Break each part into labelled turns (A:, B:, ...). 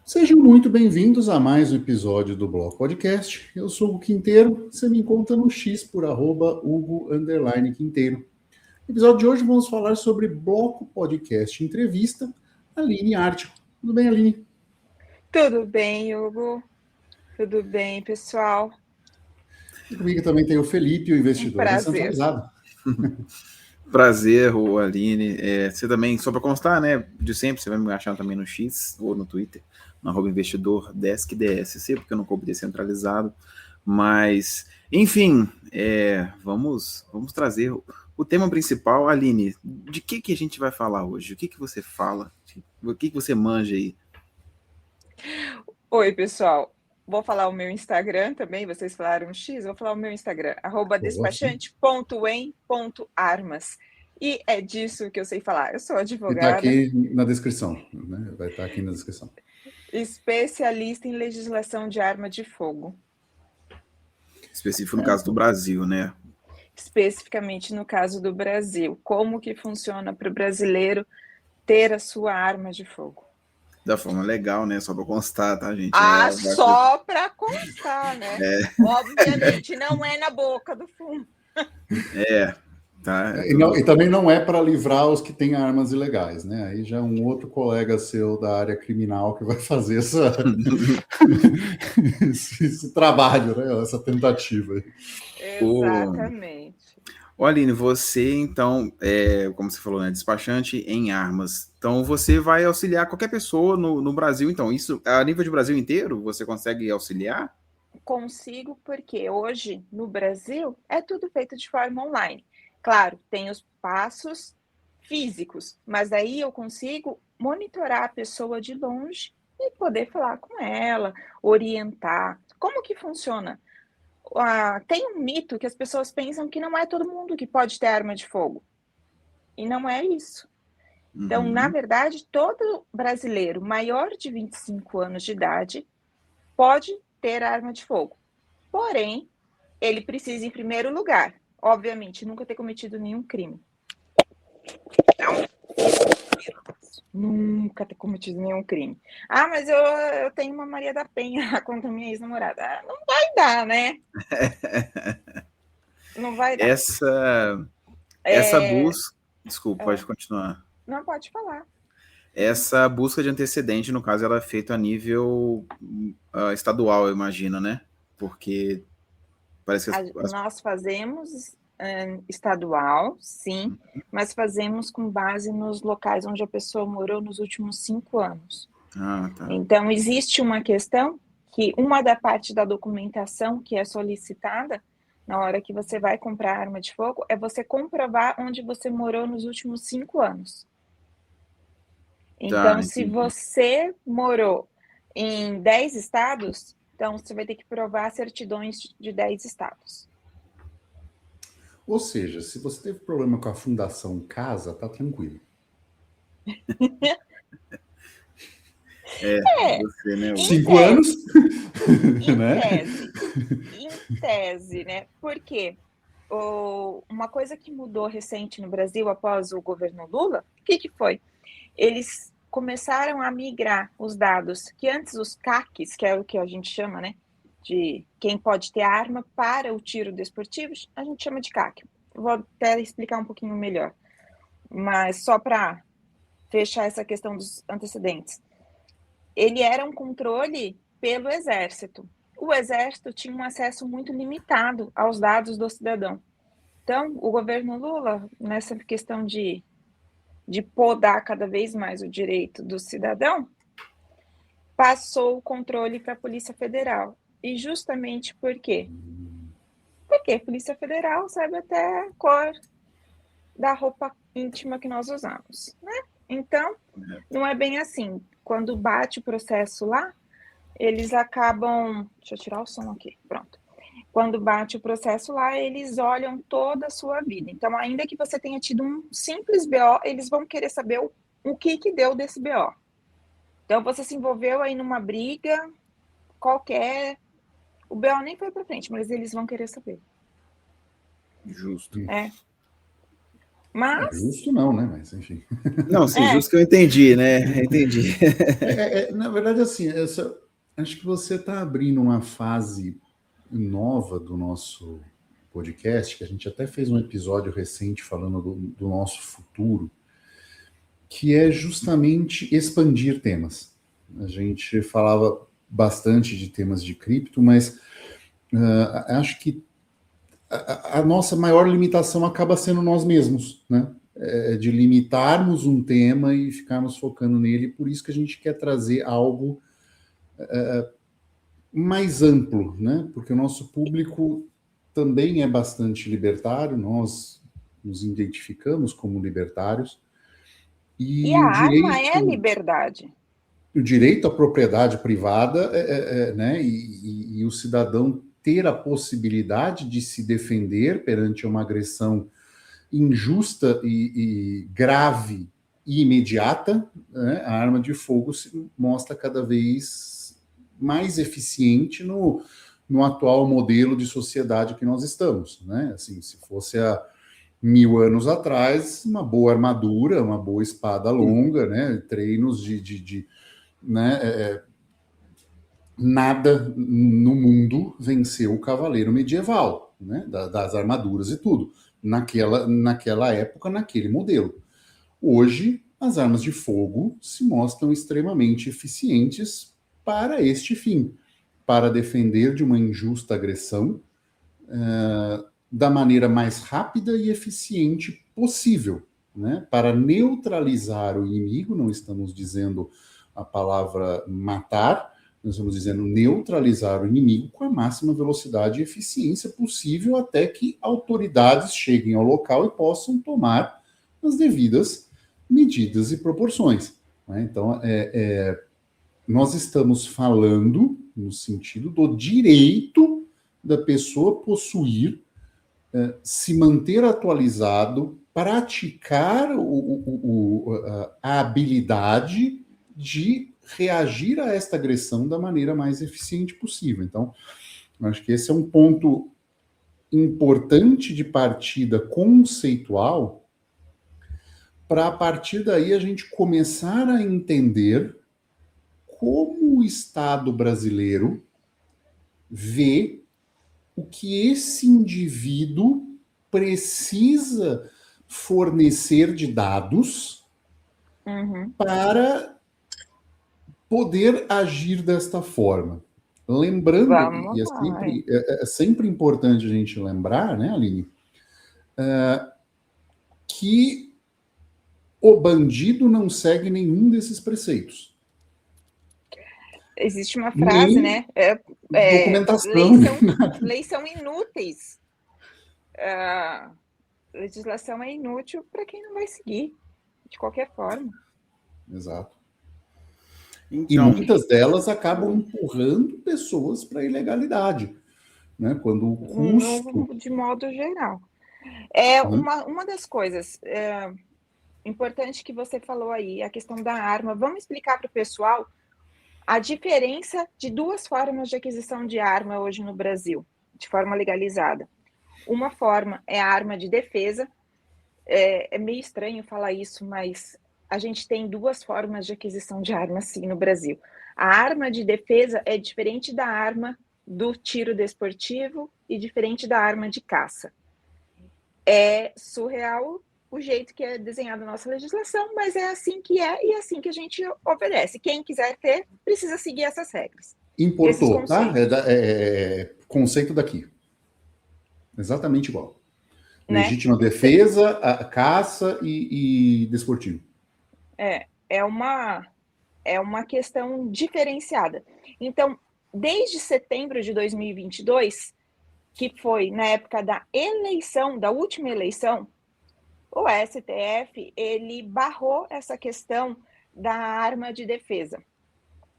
A: Sejam muito bem-vindos a mais um episódio do Bloco Podcast. Eu sou o Quinteiro, você me encontra no X por @Hugo_Quinteiro. No episódio de hoje vamos falar sobre Bloco Podcast Entrevista, Aline Artico. Tudo bem, Aline?
B: Tudo bem, Hugo? Tudo bem, pessoal?
A: E comigo também tem o Felipe, o investidor descentralizado.
C: Prazer, Aline. Você também, só para constar, né? De sempre, você vai me achar também no X ou no Twitter, no @investidor_DSC, porque eu não coube descentralizado. Mas, enfim, vamos trazer o tema principal. Aline, de que a gente vai falar hoje? O que você fala? O que você manja aí?
B: Oi, pessoal. Vou falar o meu Instagram também, vocês falaram X, vou falar o meu Instagram, @despachante.em.armas. E é disso que eu sei falar. Eu sou advogada.
A: Está aqui na descrição, né? Vai estar aqui na descrição.
B: Especialista em legislação de arma de fogo.
C: Específico no caso do Brasil, né?
B: Especificamente no caso do Brasil. Como que funciona para o brasileiro ter a sua arma de fogo?
C: Da forma legal, né? Só para constar, tá, gente?
B: Só para constar, né? Obviamente, não é na boca do fumo.
C: Tá.
A: E também não é para livrar os que têm armas ilegais, né? Aí já é um outro colega seu da área criminal que vai fazer esse trabalho, né? Essa tentativa.
B: Exatamente.
C: Aline, você, então, como você falou, né, despachante em armas. Então, você vai auxiliar qualquer pessoa no Brasil. Então, isso, a nível de Brasil inteiro, você consegue auxiliar?
B: Consigo, porque hoje, no Brasil, é tudo feito de forma online. Claro, tem os passos físicos, mas aí eu consigo monitorar a pessoa de longe e poder falar com ela, orientar. Como que funciona? Tem um mito que as pessoas pensam que não é todo mundo que pode ter arma de fogo. E não é isso. Então, na verdade, todo brasileiro maior de 25 anos de idade pode ter arma de fogo. Porém, ele precisa, em primeiro lugar, obviamente, nunca ter cometido nenhum crime. Nunca ter cometido nenhum crime. Mas eu tenho uma Maria da Penha contra minha ex-namorada. Não vai dar, né? Não vai dar.
C: Essa busca... Desculpa, pode continuar.
B: Não, pode falar.
C: Essa busca de antecedente, no caso, ela é feita a nível estadual, eu imagino, né? Porque parece que
B: nós fazemos estadual, sim, mas fazemos com base nos locais onde a pessoa morou nos últimos 5 anos.
C: Tá.
B: Então, existe uma questão que uma da parte da documentação que é solicitada na hora que você vai comprar arma de fogo é você comprovar onde você morou nos últimos 5 anos. Então, se você morou em 10 estados, então você vai ter que provar certidões de 10 estados.
A: Ou seja, se você teve problema com a Fundação Casa, tá tranquilo.
C: Você, né?
A: 5 anos?
B: Em tese, né? Por quê? Uma coisa que mudou recente no Brasil após o governo Lula, o que foi? Eles começaram a migrar os dados, que antes os CACs, que é o que a gente chama, né, de quem pode ter arma para o tiro desportivo, a gente chama de CAC. Vou até explicar um pouquinho melhor, mas só para fechar essa questão dos antecedentes. Ele era um controle pelo Exército. O Exército tinha um acesso muito limitado aos dados do cidadão. Então, o governo Lula, nessa questão de podar cada vez mais o direito do cidadão, passou o controle para a Polícia Federal. E justamente por quê? Porque a Polícia Federal sabe até a cor da roupa íntima que nós usamos, né? Então, não é bem assim. Quando bate o processo lá, eles acabam... Deixa eu tirar o som aqui, pronto. Quando bate o processo lá, eles olham toda a sua vida. Então, ainda que você tenha tido um simples BO, eles vão querer saber o que deu desse BO. Então, você se envolveu aí numa briga qualquer, o BO nem foi para frente, mas eles vão querer saber.
C: Justo.
B: Mas,
A: Justo não, né? Mas, enfim.
C: Não, sim, justo que eu entendi, né? Entendi.
A: Na verdade, assim, acho que você está abrindo uma fase nova do nosso podcast, que a gente até fez um episódio recente falando do nosso futuro, que é justamente expandir temas. A gente falava bastante de temas de cripto, mas acho que a nossa maior limitação acaba sendo nós mesmos, né? De limitarmos um tema e ficarmos focando nele. Por isso que a gente quer trazer algo mais amplo, né? Porque o nosso público também é bastante libertário, nós nos identificamos como libertários,
B: e
A: e
B: a arma é liberdade.
A: o direito à propriedade privada, né? E o cidadão ter a possibilidade de se defender perante uma agressão injusta e grave e imediata, né? A arma de fogo se mostra cada vez mais eficiente no atual modelo de sociedade que nós estamos, né? Assim, se fosse há 1000 anos atrás, uma boa armadura, uma boa espada longa, né? Treinos né? Nada no mundo venceu o cavaleiro medieval, né? Das armaduras e tudo, naquela época, naquele modelo. Hoje, as armas de fogo se mostram extremamente eficientes para este fim, para defender de uma injusta agressão da maneira mais rápida e eficiente possível, né? Para neutralizar o inimigo, não estamos dizendo a palavra matar, nós estamos dizendo neutralizar o inimigo com a máxima velocidade e eficiência possível até que autoridades cheguem ao local e possam tomar as devidas medidas e proporções, né? Então, nós estamos falando no sentido do direito da pessoa possuir, se manter atualizado, praticar a habilidade de reagir a esta agressão da maneira mais eficiente possível. Então, acho que esse é um ponto importante de partida conceitual para, a partir daí, a gente começar a entender como o Estado brasileiro vê o que esse indivíduo precisa fornecer de dados para poder agir desta forma. Lembrando, e é sempre importante a gente lembrar, né, Aline, que o bandido não segue nenhum desses preceitos.
B: Existe uma frase, né?
A: Documentação.
B: Leis são inúteis. Legislação é inútil para quem não vai seguir, de qualquer forma.
A: Exato. Então, e muitas delas acabam empurrando pessoas para a ilegalidade, né? Quando o custo...
B: De modo geral. Uma das coisas importante que você falou aí, a questão da arma. Vamos explicar para o pessoal a diferença de duas formas de aquisição de arma hoje no Brasil, de forma legalizada. Uma forma é a arma de defesa. É meio estranho falar isso, mas a gente tem duas formas de aquisição de arma, sim, no Brasil. A arma de defesa é diferente da arma do tiro desportivo e diferente da arma de caça. É surreal o jeito que é desenhada a nossa legislação, mas é assim que é e é assim que a gente obedece. Quem quiser ter, precisa seguir essas regras.
A: Importou, tá? Conceito daqui. Exatamente igual. Né? Legítima defesa, a caça e desportivo.
B: É uma questão diferenciada. Então, desde setembro de 2022, que foi na época da eleição, da última eleição, o STF, ele barrou essa questão da arma de defesa.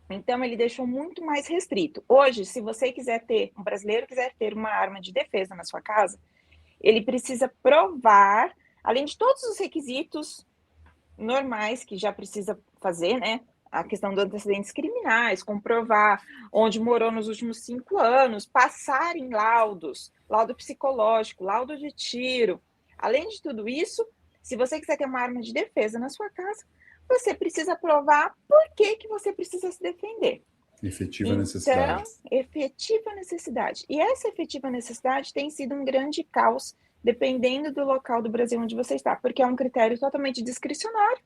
B: Então, ele deixou muito mais restrito. Hoje, se você quiser ter, um brasileiro quiser ter uma arma de defesa na sua casa, ele precisa provar, além de todos os requisitos normais que já precisa fazer, né? A questão dos antecedentes criminais, comprovar onde morou nos últimos 5 anos, passar em laudo psicológico, laudo de tiro. Além de tudo isso, Se você quiser ter uma arma de defesa na sua casa, você precisa provar por que você precisa se defender.
A: Efetiva necessidade.
B: Então, efetiva necessidade. E essa efetiva necessidade tem sido um grande caos, dependendo do local do Brasil onde você está, porque é um critério totalmente discricionário.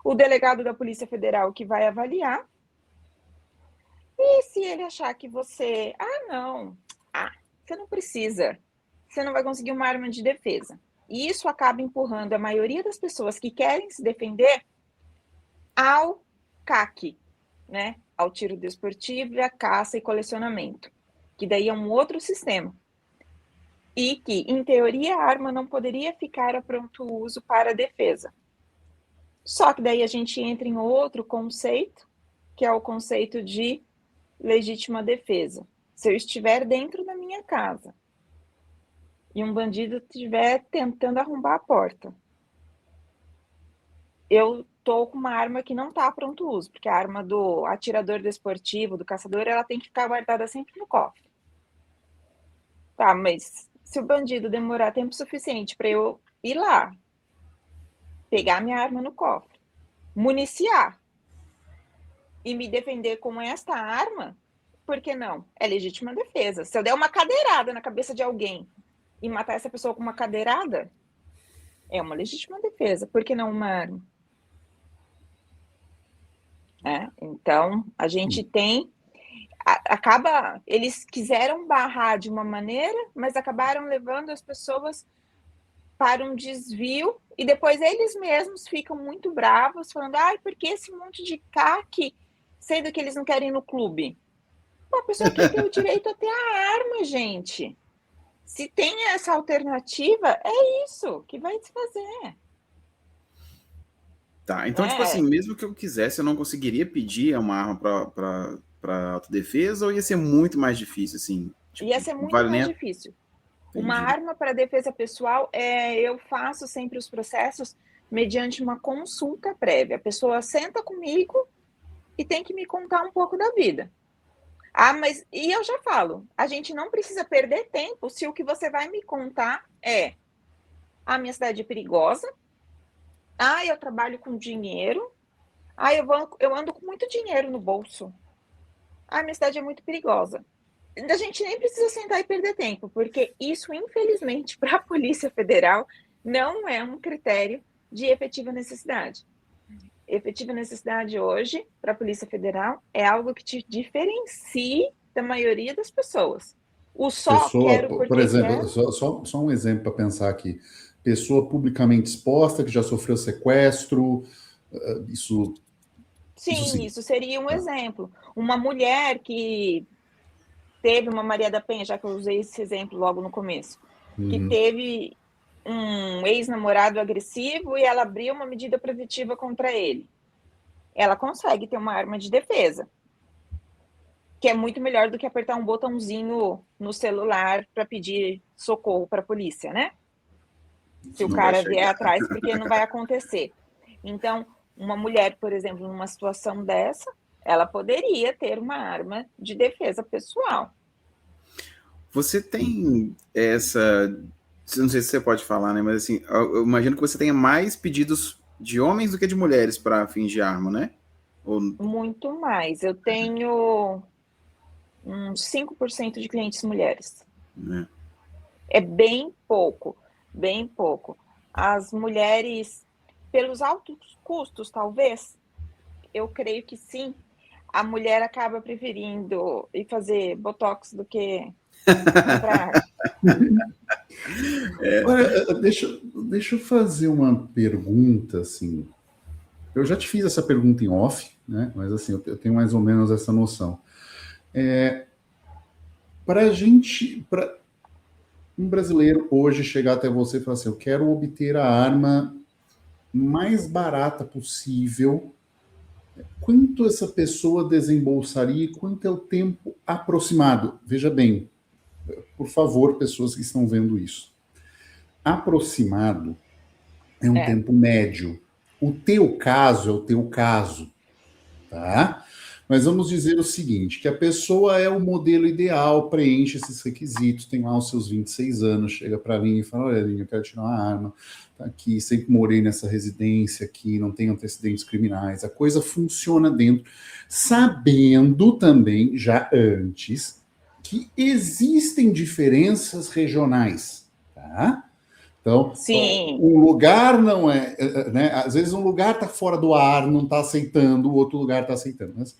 B: O delegado da Polícia Federal que vai avaliar. E se ele achar que você... você não precisa. Você não vai conseguir uma arma de defesa. E isso acaba empurrando a maioria das pessoas que querem se defender ao CAC, né? Ao tiro desportivo, a caça e colecionamento, que daí é um outro sistema. E que, em teoria, a arma não poderia ficar a pronto uso para a defesa. Só que daí a gente entra em outro conceito, que é o conceito de legítima defesa. Se eu estiver dentro da minha casa e um bandido estiver tentando arrombar a porta, eu estou com uma arma que não está a pronto uso, porque a arma do atirador desportivo, do caçador, ela tem que ficar guardada sempre no cofre. Tá, mas se o bandido demorar tempo suficiente para eu ir lá, pegar minha arma no cofre, municiar e me defender com esta arma, por que não? É legítima defesa. Se eu der uma cadeirada na cabeça de alguém e matar essa pessoa com uma cadeirada, é uma legítima defesa. Por que não uma arma? Então, a gente tem... Eles quiseram barrar de uma maneira, mas acabaram levando as pessoas para um desvio, e depois eles mesmos ficam muito bravos, falando, por que esse monte de CAC, sendo que eles não querem ir no clube? A pessoa que tem o direito a ter a arma, gente. Se tem essa alternativa, é isso que vai se fazer.
C: Tá, então, tipo assim, mesmo que eu quisesse, eu não conseguiria pedir uma arma para autodefesa, ou ia ser muito mais difícil, assim?
B: Tipo, ia ser muito mais difícil. Entendi. Uma arma para defesa pessoal, eu faço sempre os processos mediante uma consulta prévia. A pessoa senta comigo e tem que me contar um pouco da vida. E eu já falo, a gente não precisa perder tempo se o que você vai me contar é: a minha cidade é perigosa, eu trabalho com dinheiro, eu ando com muito dinheiro no bolso, minha cidade é muito perigosa. A gente nem precisa sentar e perder tempo, porque isso, infelizmente, para a Polícia Federal, não é um critério de efetiva necessidade. Efetiva necessidade hoje, para a Polícia Federal, é algo que te diferencie da maioria das pessoas. Quero porque
A: por exemplo,
B: quero...
A: só um exemplo para pensar aqui. Pessoa publicamente exposta, que já sofreu sequestro, isso...
B: Sim, isso seria um exemplo. Uma mulher que teve uma Maria da Penha, já que eu usei esse exemplo logo no começo, que teve um ex-namorado agressivo e ela abriu uma medida protetiva contra ele. Ela consegue ter uma arma de defesa, que é muito melhor do que apertar um botãozinho no celular para pedir socorro para a polícia, né? Se o cara vier atrás, porque não vai acontecer. Então, uma mulher, por exemplo, numa situação dessa, ela poderia ter uma arma de defesa pessoal.
C: Você tem essa... Não sei se você pode falar, né? Mas assim, eu imagino que você tenha mais pedidos de homens do que de mulheres para fins de arma, né?
B: Muito mais. Eu tenho uns 5% de clientes mulheres. É bem pouco, bem pouco. As mulheres, pelos altos custos, talvez, eu creio que sim, a mulher acaba preferindo ir fazer botox do que comprar.
A: Olha, deixa eu fazer uma pergunta, assim. Eu já te fiz essa pergunta em off, né? Mas assim, eu tenho mais ou menos essa noção. Para um brasileiro hoje chegar até você e falar assim, eu quero obter a arma mais barata possível, quanto essa pessoa desembolsaria e quanto é o tempo aproximado? Veja bem, por favor, pessoas que estão vendo isso. Aproximado é um tempo médio. O teu caso é o teu caso, tá? Mas vamos dizer o seguinte, que a pessoa é o modelo ideal, preenche esses requisitos, tem lá os seus 26 anos, chega para mim e fala, olha, Aline, eu quero tirar uma arma, tá aqui, sempre morei nessa residência aqui, não tenho antecedentes criminais, a coisa funciona dentro, sabendo também, já antes, que existem diferenças regionais, tá? Então,
B: Sim.
A: um lugar não é, né? Às vezes um lugar está fora do ar, não está aceitando, o outro lugar está aceitando. Mas,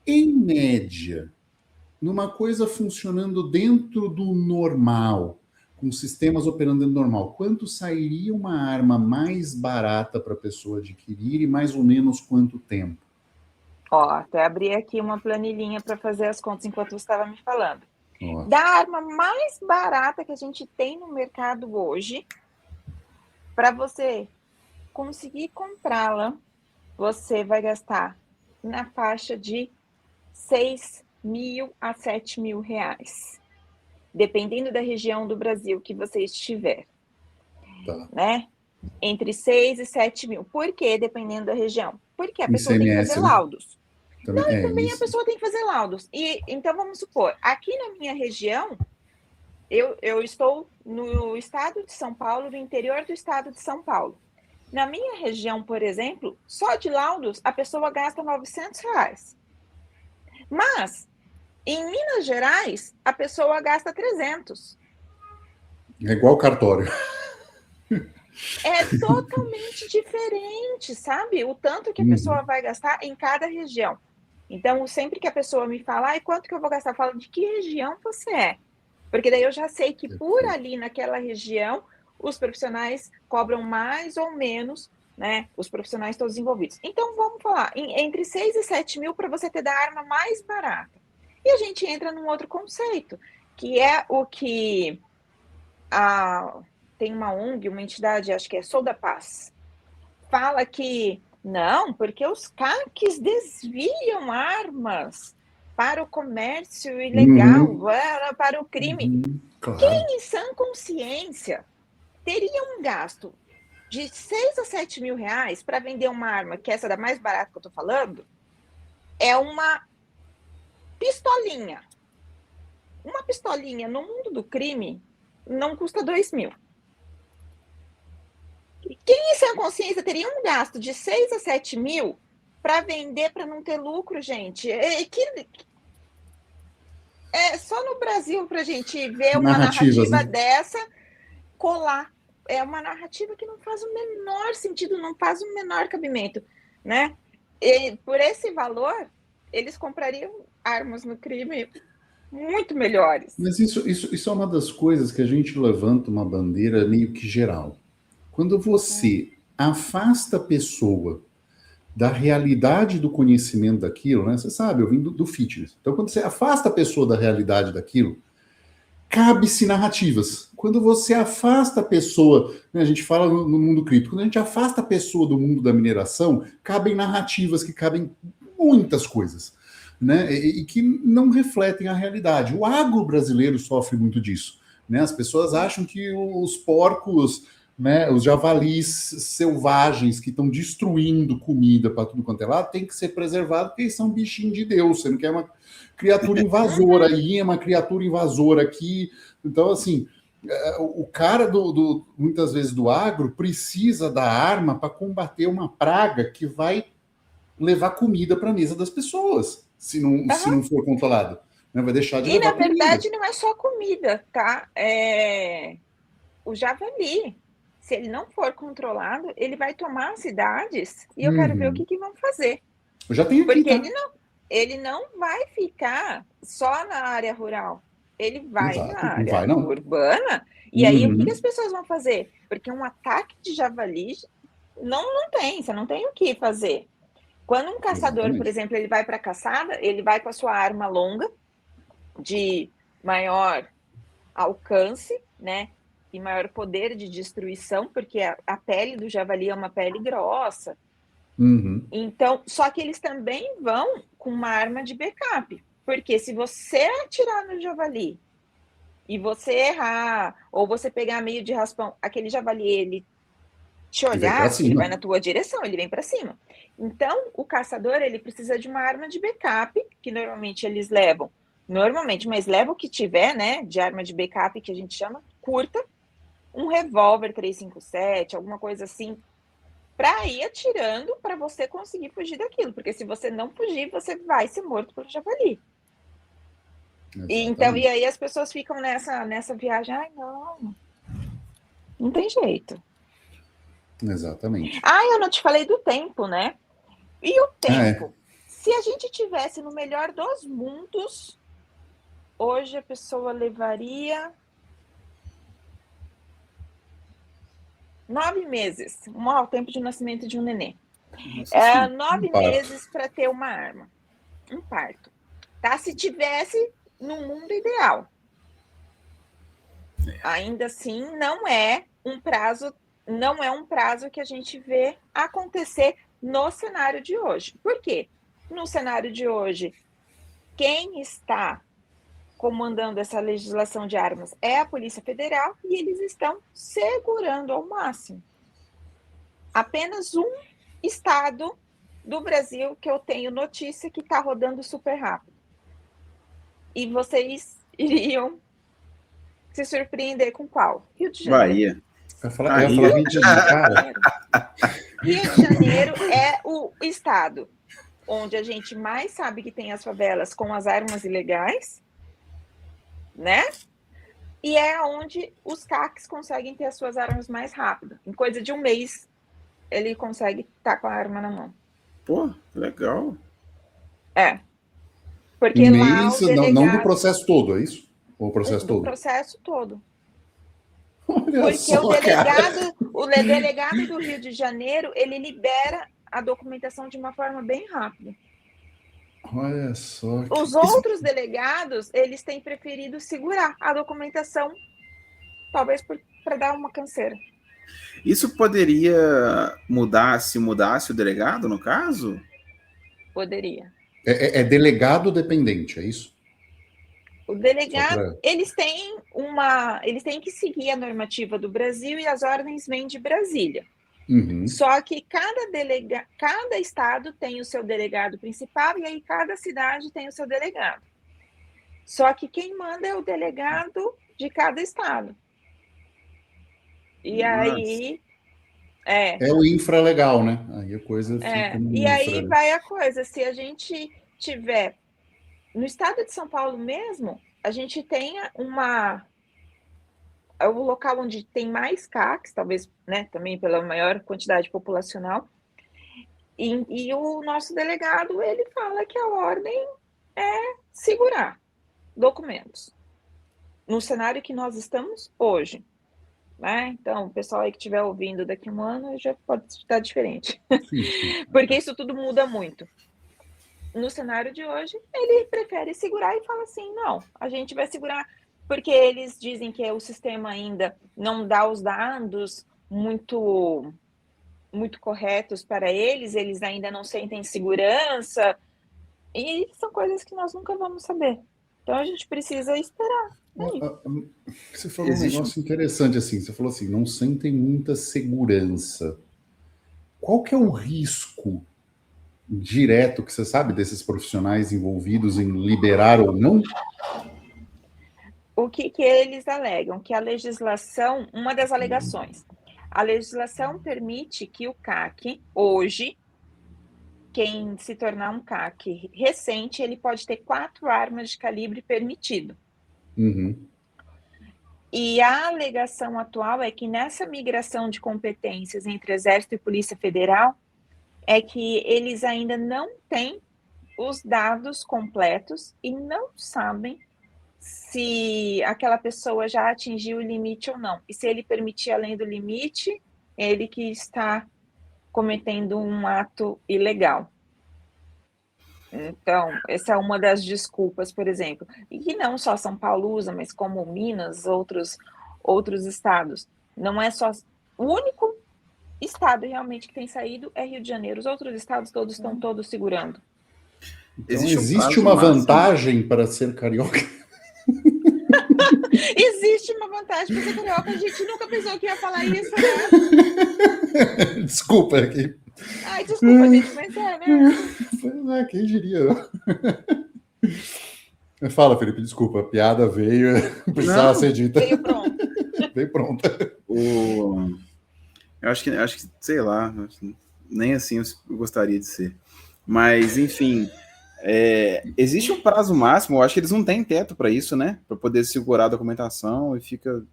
A: em média, numa coisa funcionando dentro do normal, com sistemas operando dentro do normal, quanto sairia uma arma mais barata para a pessoa adquirir e mais ou menos quanto tempo?
B: Ó, até abri aqui uma planilhinha para fazer as contas enquanto você estava me falando.
A: Ó.
B: Da arma mais barata que a gente tem no mercado hoje, para você conseguir comprá-la, você vai gastar na faixa de 6 mil a 7 mil reais, dependendo da região do Brasil que você estiver,
A: Tá.
B: né? Entre 6 e 7 mil. Por quê? Dependendo da região. Porque a pessoa tem que
A: ICMS,
B: fazer
A: né?
B: laudos.
A: Também,
B: Não, e também
A: isso.
B: a pessoa tem que fazer laudos. E então vamos supor, aqui na minha região, eu estou no estado de São Paulo, no interior do estado de São Paulo. Na minha região, por exemplo, só de laudos a pessoa gasta R$900. Mas em Minas Gerais a pessoa gasta 300.
A: É igual cartório.
B: É totalmente diferente, sabe? O tanto que a pessoa vai gastar em cada região. Então, sempre que a pessoa me fala, quanto que eu vou gastar? Eu falo, de que região você é? Porque daí eu já sei que por ali, naquela região, os profissionais cobram mais ou menos, né? Os profissionais todos envolvidos. Então, vamos falar, entre 6 e 7 mil para você ter da arma mais barata. E a gente entra num outro conceito, que é o que tem uma ONG, uma entidade, acho que é Sou da Paz, fala que não, porque os CACs desviam armas para o comércio ilegal, para o crime.
A: Claro.
B: Quem em sã consciência teria um gasto de 6 a 7 mil reais para vender uma arma, que é essa da mais barata que eu estou falando, é uma pistolinha. Uma pistolinha no mundo do crime não custa 2 mil. Quem em sã consciência teria um gasto de 6 a 7 mil para vender, para não ter lucro, gente? É só no Brasil para a gente ver uma narrativa, né, dessa colar. É uma narrativa que não faz o menor sentido, não faz o menor cabimento, né? E por esse valor, eles comprariam armas no crime muito melhores.
A: Mas isso é uma das coisas que a gente levanta uma bandeira meio que geral. Quando você afasta a pessoa da realidade do conhecimento daquilo, né? Você sabe, eu vim do fitness. Então, quando você afasta a pessoa da realidade daquilo, cabe-se narrativas. Quando você afasta a pessoa, né, a gente fala no mundo cripto, quando a gente afasta a pessoa do mundo da mineração, cabem narrativas que cabem muitas coisas, né? E que não refletem a realidade. O agro brasileiro sofre muito disso, né? As pessoas acham que os porcos, né, os javalis selvagens que estão destruindo comida para tudo quanto é lado, tem que ser preservado porque eles são bichinhos de Deus, você não quer uma criatura invasora aí, é uma criatura invasora aqui. Então, assim, o cara muitas vezes do agro precisa da arma para combater uma praga que vai levar comida para a mesa das pessoas, se não for controlado. Vai deixar de levar comida.
B: E, na verdade, não é só comida, tá? O javali, se ele não for controlado, ele vai tomar as cidades e eu quero ver o que vão fazer.
A: Eu já tenho aqui,
B: porque ele não vai ficar só na área rural. Ele vai na área urbana. E aí, o que as pessoas vão fazer? Porque um ataque de javali não tem, você não tem o que fazer. Quando um caçador, por exemplo, ele vai para a caçada, ele vai com a sua arma longa, de maior alcance, né? E maior poder de destruição, porque a pele do javali é uma pele grossa. Então, só que eles também vão com uma arma de backup, porque se você atirar no javali e você errar, ou você pegar meio de raspão, aquele javali, ele te olhar, ele vai na tua direção, ele vem para cima. Então, o caçador, ele precisa de uma arma de backup, que normalmente eles levam, mas leva o que tiver, né, de arma de backup, que a gente chama, curta, um revólver 357, alguma coisa assim, para ir atirando para você conseguir fugir daquilo, porque se você não fugir, você vai ser morto pelo javali. Então, e aí as pessoas ficam nessa viagem, ai, não tem jeito.
A: Exatamente.
B: Eu não te falei do tempo, né? E o tempo? Se a gente tivesse no melhor dos mundos, hoje a pessoa levaria 9 meses, o tempo de nascimento de um neném. 9 meses para ter uma arma. Um parto. Tá? Se tivesse no mundo ideal. Ainda assim, não é um prazo que a gente vê acontecer no cenário de hoje. Por quê? No cenário de hoje, quem está comandando essa legislação de armas é a Polícia Federal e eles estão segurando ao máximo. Apenas um estado do Brasil que eu tenho notícia que está rodando super rápido. E vocês iriam se surpreender com qual? Rio de Janeiro.
C: Bahia.
A: Eu ia falar Rio de Janeiro. Cara.
B: Rio de Janeiro é o estado onde a gente mais sabe que tem as favelas com as armas ilegais, né? E é onde os CACs conseguem ter as suas armas mais rápido. Em coisa de um mês, ele consegue estar com a arma na mão.
C: Pô, legal.
B: Porque
A: mês,
B: lá o delegado...
A: não do processo todo, é isso? Ou o processo todo?
B: Do processo todo.
A: Olha
B: porque
A: só,
B: o delegado do Rio de Janeiro, ele libera a documentação de uma forma bem rápida.
A: Olha só.
B: Os outros delegados, eles têm preferido segurar a documentação, talvez para dar uma canseira.
C: Isso poderia mudar se mudasse o delegado, no caso?
B: Poderia.
A: É delegado dependente, é isso?
B: O delegado, eles têm que seguir a normativa do Brasil e as ordens vêm de Brasília.
A: Uhum.
B: Só que cada estado tem o seu delegado principal e aí cada cidade tem o seu delegado. Só que quem manda é o delegado de cada estado. E aí...
A: É o infralegal, né? Aí a coisa fica no
B: E aí vai a coisa, se a gente tiver... No estado de São Paulo mesmo, a gente tem é o local onde tem mais CACs, talvez, né, também pela maior quantidade populacional, e o nosso delegado, ele fala que a ordem é segurar documentos. No cenário que nós estamos hoje, né? Então, o pessoal aí que estiver ouvindo daqui a um ano já pode estar diferente.
A: Sim.
B: Porque isso tudo muda muito. No cenário de hoje, ele prefere segurar e fala assim, não, a gente vai segurar, porque eles dizem que o sistema ainda não dá os dados muito corretos para eles ainda não sentem segurança, e são coisas que nós nunca vamos saber. Então, a gente precisa esperar.
A: Você falou um negócio interessante, assim, você falou assim, não sentem muita segurança. Qual que é o risco direto que você sabe desses profissionais envolvidos em liberar ou não?
B: O que eles alegam? Que a legislação, uma das alegações, a legislação permite que o CAC, hoje, quem se tornar um CAC recente, ele pode ter 4 armas de calibre permitido.
A: Uhum.
B: E a alegação atual é que nessa migração de competências entre Exército e Polícia Federal, é que eles ainda não têm os dados completos e não sabem se aquela pessoa já atingiu o limite ou não. E se ele permitir além do limite, ele que está cometendo um ato ilegal. Então, essa é uma das desculpas, por exemplo. E que não só São Paulo usa, mas como Minas, outros estados. Não é só... O único estado realmente que tem saído é Rio de Janeiro. Os outros estados todos estão todos segurando.
A: Então, existe uma vantagem para ser carioca?
B: Existe uma vantagem para ser carioca. A gente nunca pensou que ia falar isso, né?
A: Desculpa aqui.
B: Ai, desculpa, gente, mas né?
A: Quem diria? Fala, Felipe, desculpa, a piada veio, precisava ser dita.
B: Veio pronto.
A: Veio pronta.
C: Eu acho que, sei lá, nem assim eu gostaria de ser. Mas, enfim, existe um prazo máximo, eu acho que eles não têm teto para isso, né? Para poder segurar a documentação e fica...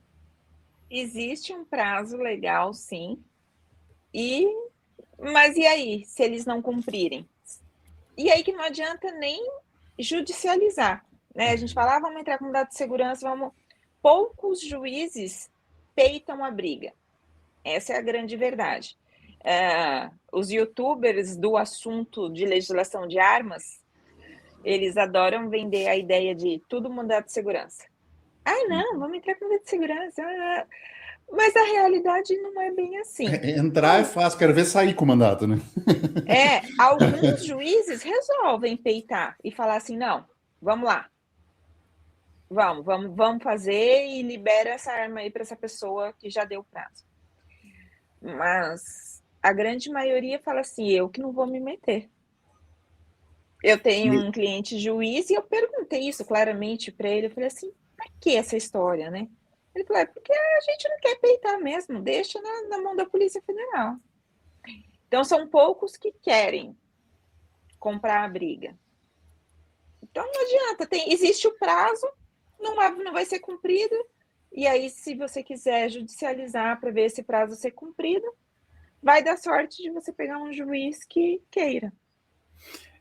B: Existe um prazo legal, sim. Mas e aí, se eles não cumprirem? E aí que não adianta nem judicializar, né? A gente fala, vamos entrar com dado de segurança, Poucos juízes peitam a briga. Essa é a grande verdade. Os youtubers do assunto de legislação de armas, eles adoram vender a ideia de tudo mandado de segurança. Não, vamos entrar com dado de segurança. Mas a realidade não é bem assim.
A: Entrar é fácil, quero ver sair com o mandato, né?
B: Alguns juízes resolvem peitar e falar assim, não, vamos lá. Vamos fazer e libera essa arma aí para essa pessoa que já deu prazo. Mas a grande maioria fala assim, eu que não vou me meter. Eu tenho um cliente juiz e eu perguntei isso claramente para ele, eu falei assim, por que essa história, né? Ele falou, porque a gente não quer peitar mesmo, deixa na mão da Polícia Federal. Então, são poucos que querem comprar a briga. Então, não adianta, existe o prazo, não vai ser cumprido, e aí, se você quiser judicializar para ver esse prazo ser cumprido, vai dar sorte de você pegar um juiz que queira.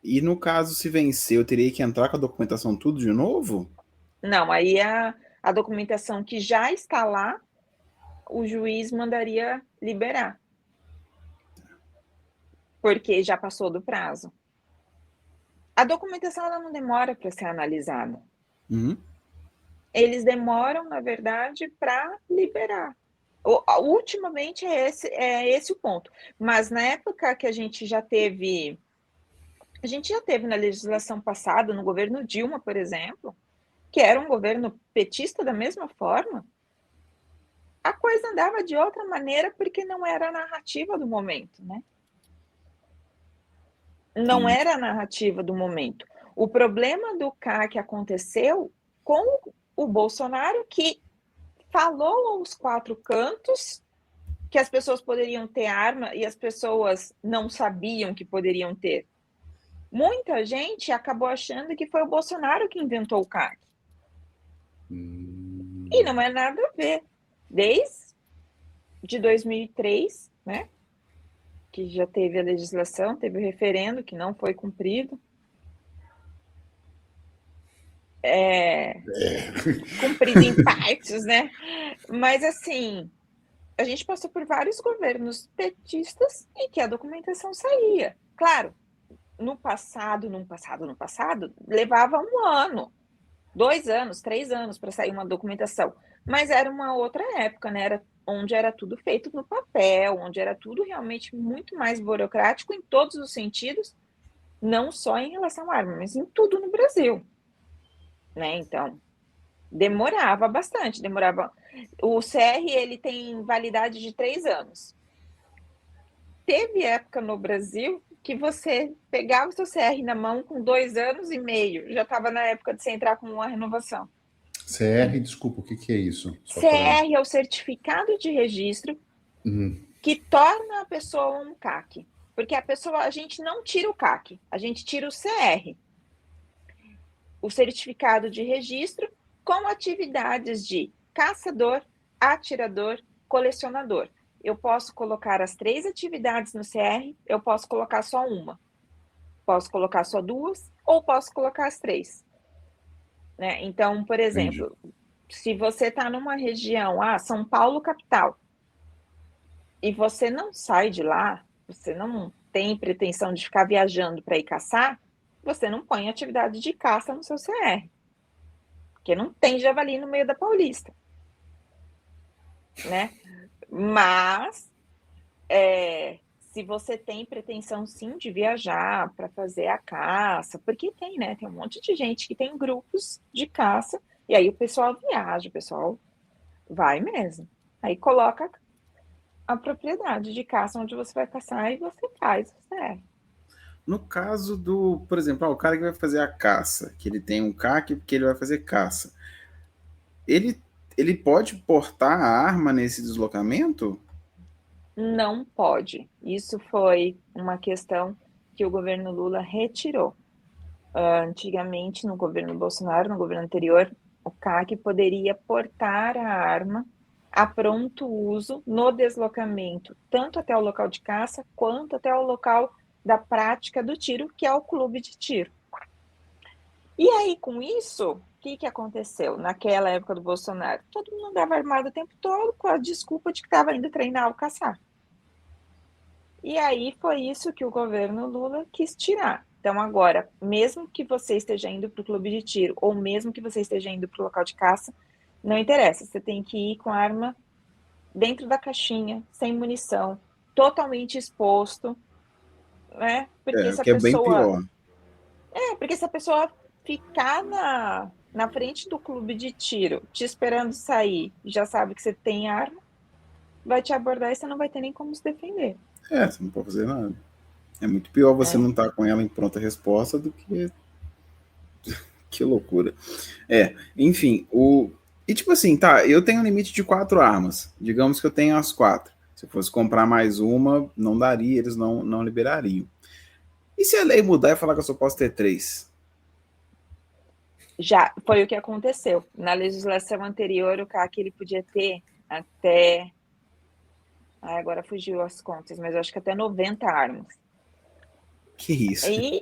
C: E no caso, se vencer, eu teria que entrar com a documentação tudo de novo?
B: Não, aí a documentação que já está lá, o juiz mandaria liberar. Porque já passou do prazo. A documentação ela não demora para ser analisada.
C: Uhum.
B: Eles demoram, na verdade, para liberar. Ultimamente é esse o ponto. Mas na época que a gente já teve na legislação passada, no governo Dilma, por exemplo, que era um governo petista da mesma forma, a coisa andava de outra maneira porque não era a narrativa do momento, né? Não era a narrativa do momento. O problema do CAC aconteceu com o Bolsonaro, que falou aos quatro cantos que as pessoas poderiam ter arma e as pessoas não sabiam que poderiam ter. Muita gente acabou achando que foi o Bolsonaro que inventou o CAC. E não é nada a ver. Desde 2003, né? Que já teve a legislação, teve o referendo que não foi cumprido. Cumprido em partes, né? Mas, assim, a gente passou por vários governos petistas em que a documentação saía. Claro, no passado, levava 1 ano, 2 anos, 3 anos para sair uma documentação. Mas era uma outra época, né? Era onde era tudo feito no papel, onde era tudo realmente muito mais burocrático em todos os sentidos, não só em relação à arma, mas em tudo no Brasil. Né? Então, demorava bastante, O CR, ele tem validade de 3 anos. Teve época no Brasil que você pegava o seu CR na mão com 2 anos e meio, já estava na época de você entrar com uma renovação.
A: CR, desculpa, o que é isso?
B: CR é o certificado de registro que torna a pessoa um CAC. Porque a gente não tira o CAC, a gente tira o CR. O certificado de registro com atividades de caçador, atirador, colecionador. Eu posso colocar as 3 atividades no CR, eu posso colocar só uma. Posso colocar só 2 ou posso colocar as 3. Né? Então, por exemplo, se você está numa região, São Paulo capital, e você não sai de lá, você não tem pretensão de ficar viajando para ir caçar, você não põe atividade de caça no seu CR. Porque não tem javali no meio da Paulista. Né? Mas, se você tem pretensão, sim, de viajar para fazer a caça, porque tem, né? Tem um monte de gente que tem grupos de caça, e aí o pessoal viaja, o pessoal vai mesmo. Aí coloca a propriedade de caça onde você vai caçar e você faz, certo?
C: No caso do, por exemplo, o cara que vai fazer a caça, que ele tem um CAC porque ele vai fazer caça, ele, ele pode portar a arma nesse deslocamento?
B: Não pode. Isso foi uma questão que o governo Lula retirou. Antigamente, no governo Bolsonaro, no governo anterior, o CAC poderia portar a arma a pronto uso no deslocamento, tanto até o local de caça, quanto até o local da prática do tiro, que é o clube de tiro. E aí, com isso, o que aconteceu naquela época do Bolsonaro? Todo mundo andava armado o tempo todo com a desculpa de que estava indo treinar ou caçar. E aí foi isso que o governo Lula quis tirar. Então, agora, mesmo que você esteja indo para o clube de tiro, ou mesmo que você esteja indo para o local de caça, não interessa, você tem que ir com a arma dentro da caixinha, sem munição, totalmente exposto, né? Porque
C: O
B: se a
C: que é bem
B: pessoa.
C: pior.
B: Porque se a pessoa ficar na frente do clube de tiro, te esperando sair, já sabe que você tem arma, vai te abordar e você não vai ter nem como se defender.
C: Você não pode fazer nada. É muito pior você não estar com ela em pronta resposta do que. Que loucura. Enfim, E tipo assim, tá, eu tenho um limite de 4 armas. Digamos que eu tenho as 4. Se eu fosse comprar mais uma, não daria, eles não liberariam. E se a lei mudar e falar que eu só posso ter 3?
B: Já foi o que aconteceu. Na legislação anterior, o CAC ele podia ter até. Agora fugiu as contas, mas eu acho que até 90 armas.
C: Que isso?
B: E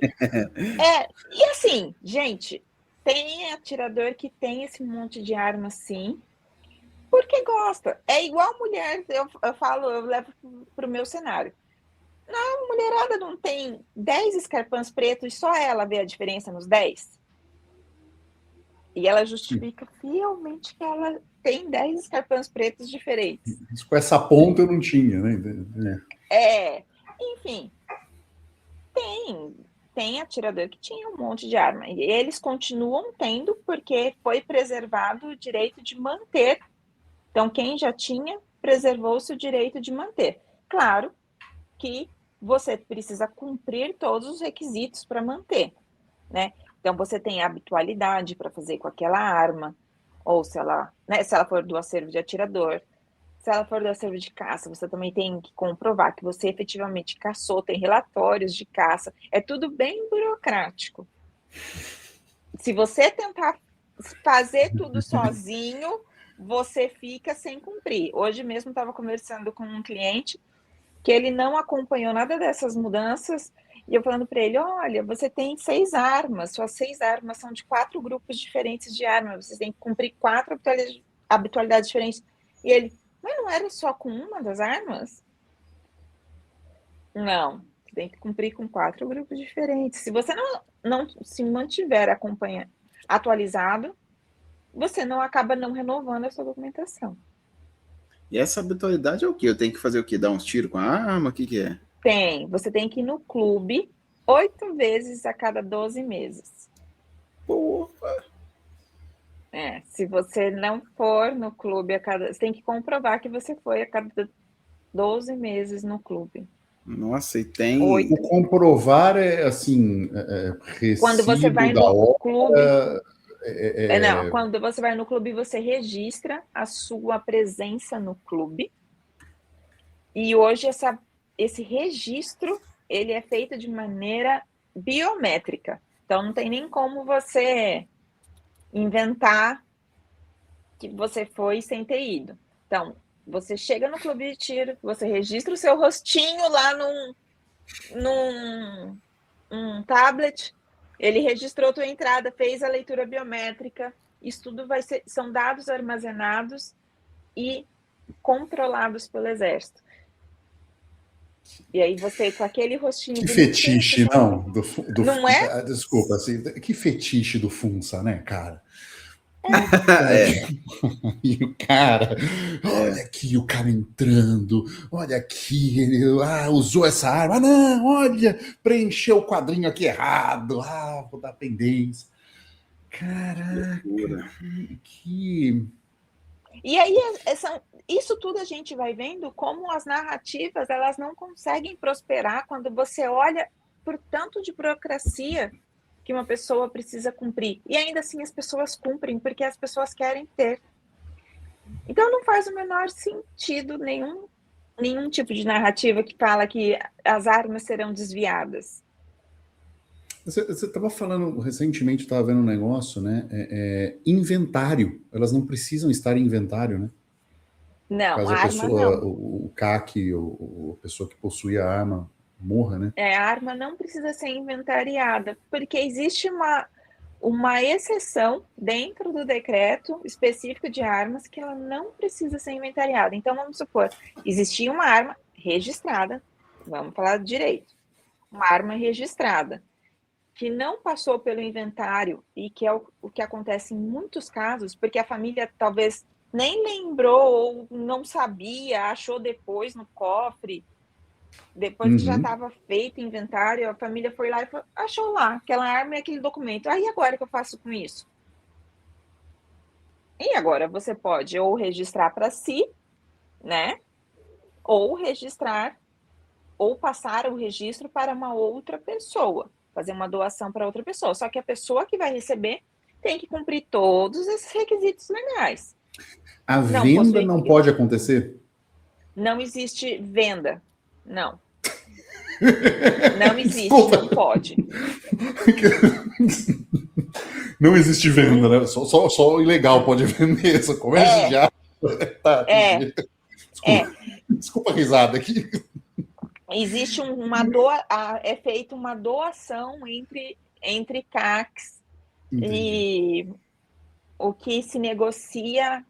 B: assim, gente, tem atirador que tem esse monte de armas, sim, porque gosta. É igual mulher, eu falo, eu levo para o meu cenário. A mulherada não tem 10 escarpãs pretos e só ela vê a diferença nos 10? E ela justifica fielmente que ela tem 10 escarpãs pretos diferentes.
A: Com essa ponta eu não tinha, né?
B: Enfim, tem atirador que tinha um monte de arma. E eles continuam tendo porque foi preservado o direito de manter. Então, quem já tinha, preservou-se o direito de manter. Claro que você precisa cumprir todos os requisitos para manter, né? Então, você tem a habitualidade para fazer com aquela arma, ou se ela for do acervo de atirador, se ela for do acervo de caça, você também tem que comprovar que você efetivamente caçou, tem relatórios de caça, é tudo bem burocrático. Se você tentar fazer tudo sozinho, você fica sem cumprir. Hoje mesmo estava conversando com um cliente que ele não acompanhou nada dessas mudanças, e eu falando para ele, olha, você tem 6 armas, suas 6 armas são de 4 grupos diferentes de armas, você tem que cumprir 4 habitualidades diferentes. E ele, mas não era só com uma das armas? Não, você tem que cumprir com 4 grupos diferentes. Se você não se mantiver atualizado, você não acaba não renovando a sua documentação.
C: E essa habitualidade é o quê? Eu tenho que fazer o quê? Dar uns tiros com a arma? O que é?
B: Você tem que ir no clube 8 vezes a cada 12 meses.
C: Porra!
B: Se você não for no clube você tem que comprovar que você foi a cada 12 meses no clube.
C: Nossa, e tem...
A: O comprovar é assim,
B: Quando você vai
A: da
B: no
A: hora,
B: clube... Não, quando você vai no clube, você registra a sua presença no clube. E hoje esse registro ele é feito de maneira biométrica. Então não tem nem como você inventar que você foi sem ter ido. Então, você chega no clube de tiro, você registra o seu rostinho lá num tablet, ele registrou tua entrada, fez a leitura biométrica, isso tudo são dados armazenados e controlados pelo Exército. E aí você, com aquele rostinho
A: que fetiche, não?
B: Não é?
A: Desculpa, assim, que fetiche do Funça, né, cara? E o cara, olha aqui o cara entrando, olha aqui, ele usou essa arma, não, olha, preencheu o quadrinho aqui errado, vou dar pendência. Caraca, que...
B: E aí, isso tudo a gente vai vendo como as narrativas elas não conseguem prosperar quando você olha por tanto de burocracia que uma pessoa precisa cumprir. E ainda assim as pessoas cumprem porque as pessoas querem ter. Então não faz o menor sentido nenhum tipo de narrativa que fala que as armas serão desviadas.
A: Você estava falando recentemente, estava vendo um negócio, né? Inventário. Elas não precisam estar em inventário, né?
B: Não,
A: Caso
B: a
A: a
B: arma
A: pessoa,
B: não.
A: o CAC, a pessoa que possui a arma, morra, né?
B: A arma não precisa ser inventariada, porque existe uma exceção dentro do decreto específico de armas que ela não precisa ser inventariada. Então, vamos supor, existia uma arma registrada, vamos falar direito, uma arma registrada, que não passou pelo inventário e que é o que acontece em muitos casos, porque a família talvez nem lembrou ou não sabia, achou depois no cofre, depois que já estava feito o inventário, a família foi lá e achou lá aquela arma e aquele documento. Aí agora o que eu faço com isso? E agora você pode ou registrar para si, né? Ou registrar, ou passar o registro para uma outra pessoa, fazer uma doação para outra pessoa. Só que a pessoa que vai receber tem que cumprir todos esses requisitos legais.
A: A venda não pode acontecer?
B: Não existe venda. Não. Não existe,
A: Desculpa.
B: não pode.
A: Não existe venda, né? Só o ilegal pode vender, só comércio de arma. Tá, desculpa a risada aqui.
B: Existe é feita uma doação entre CACs. Entendi. E o que se negocia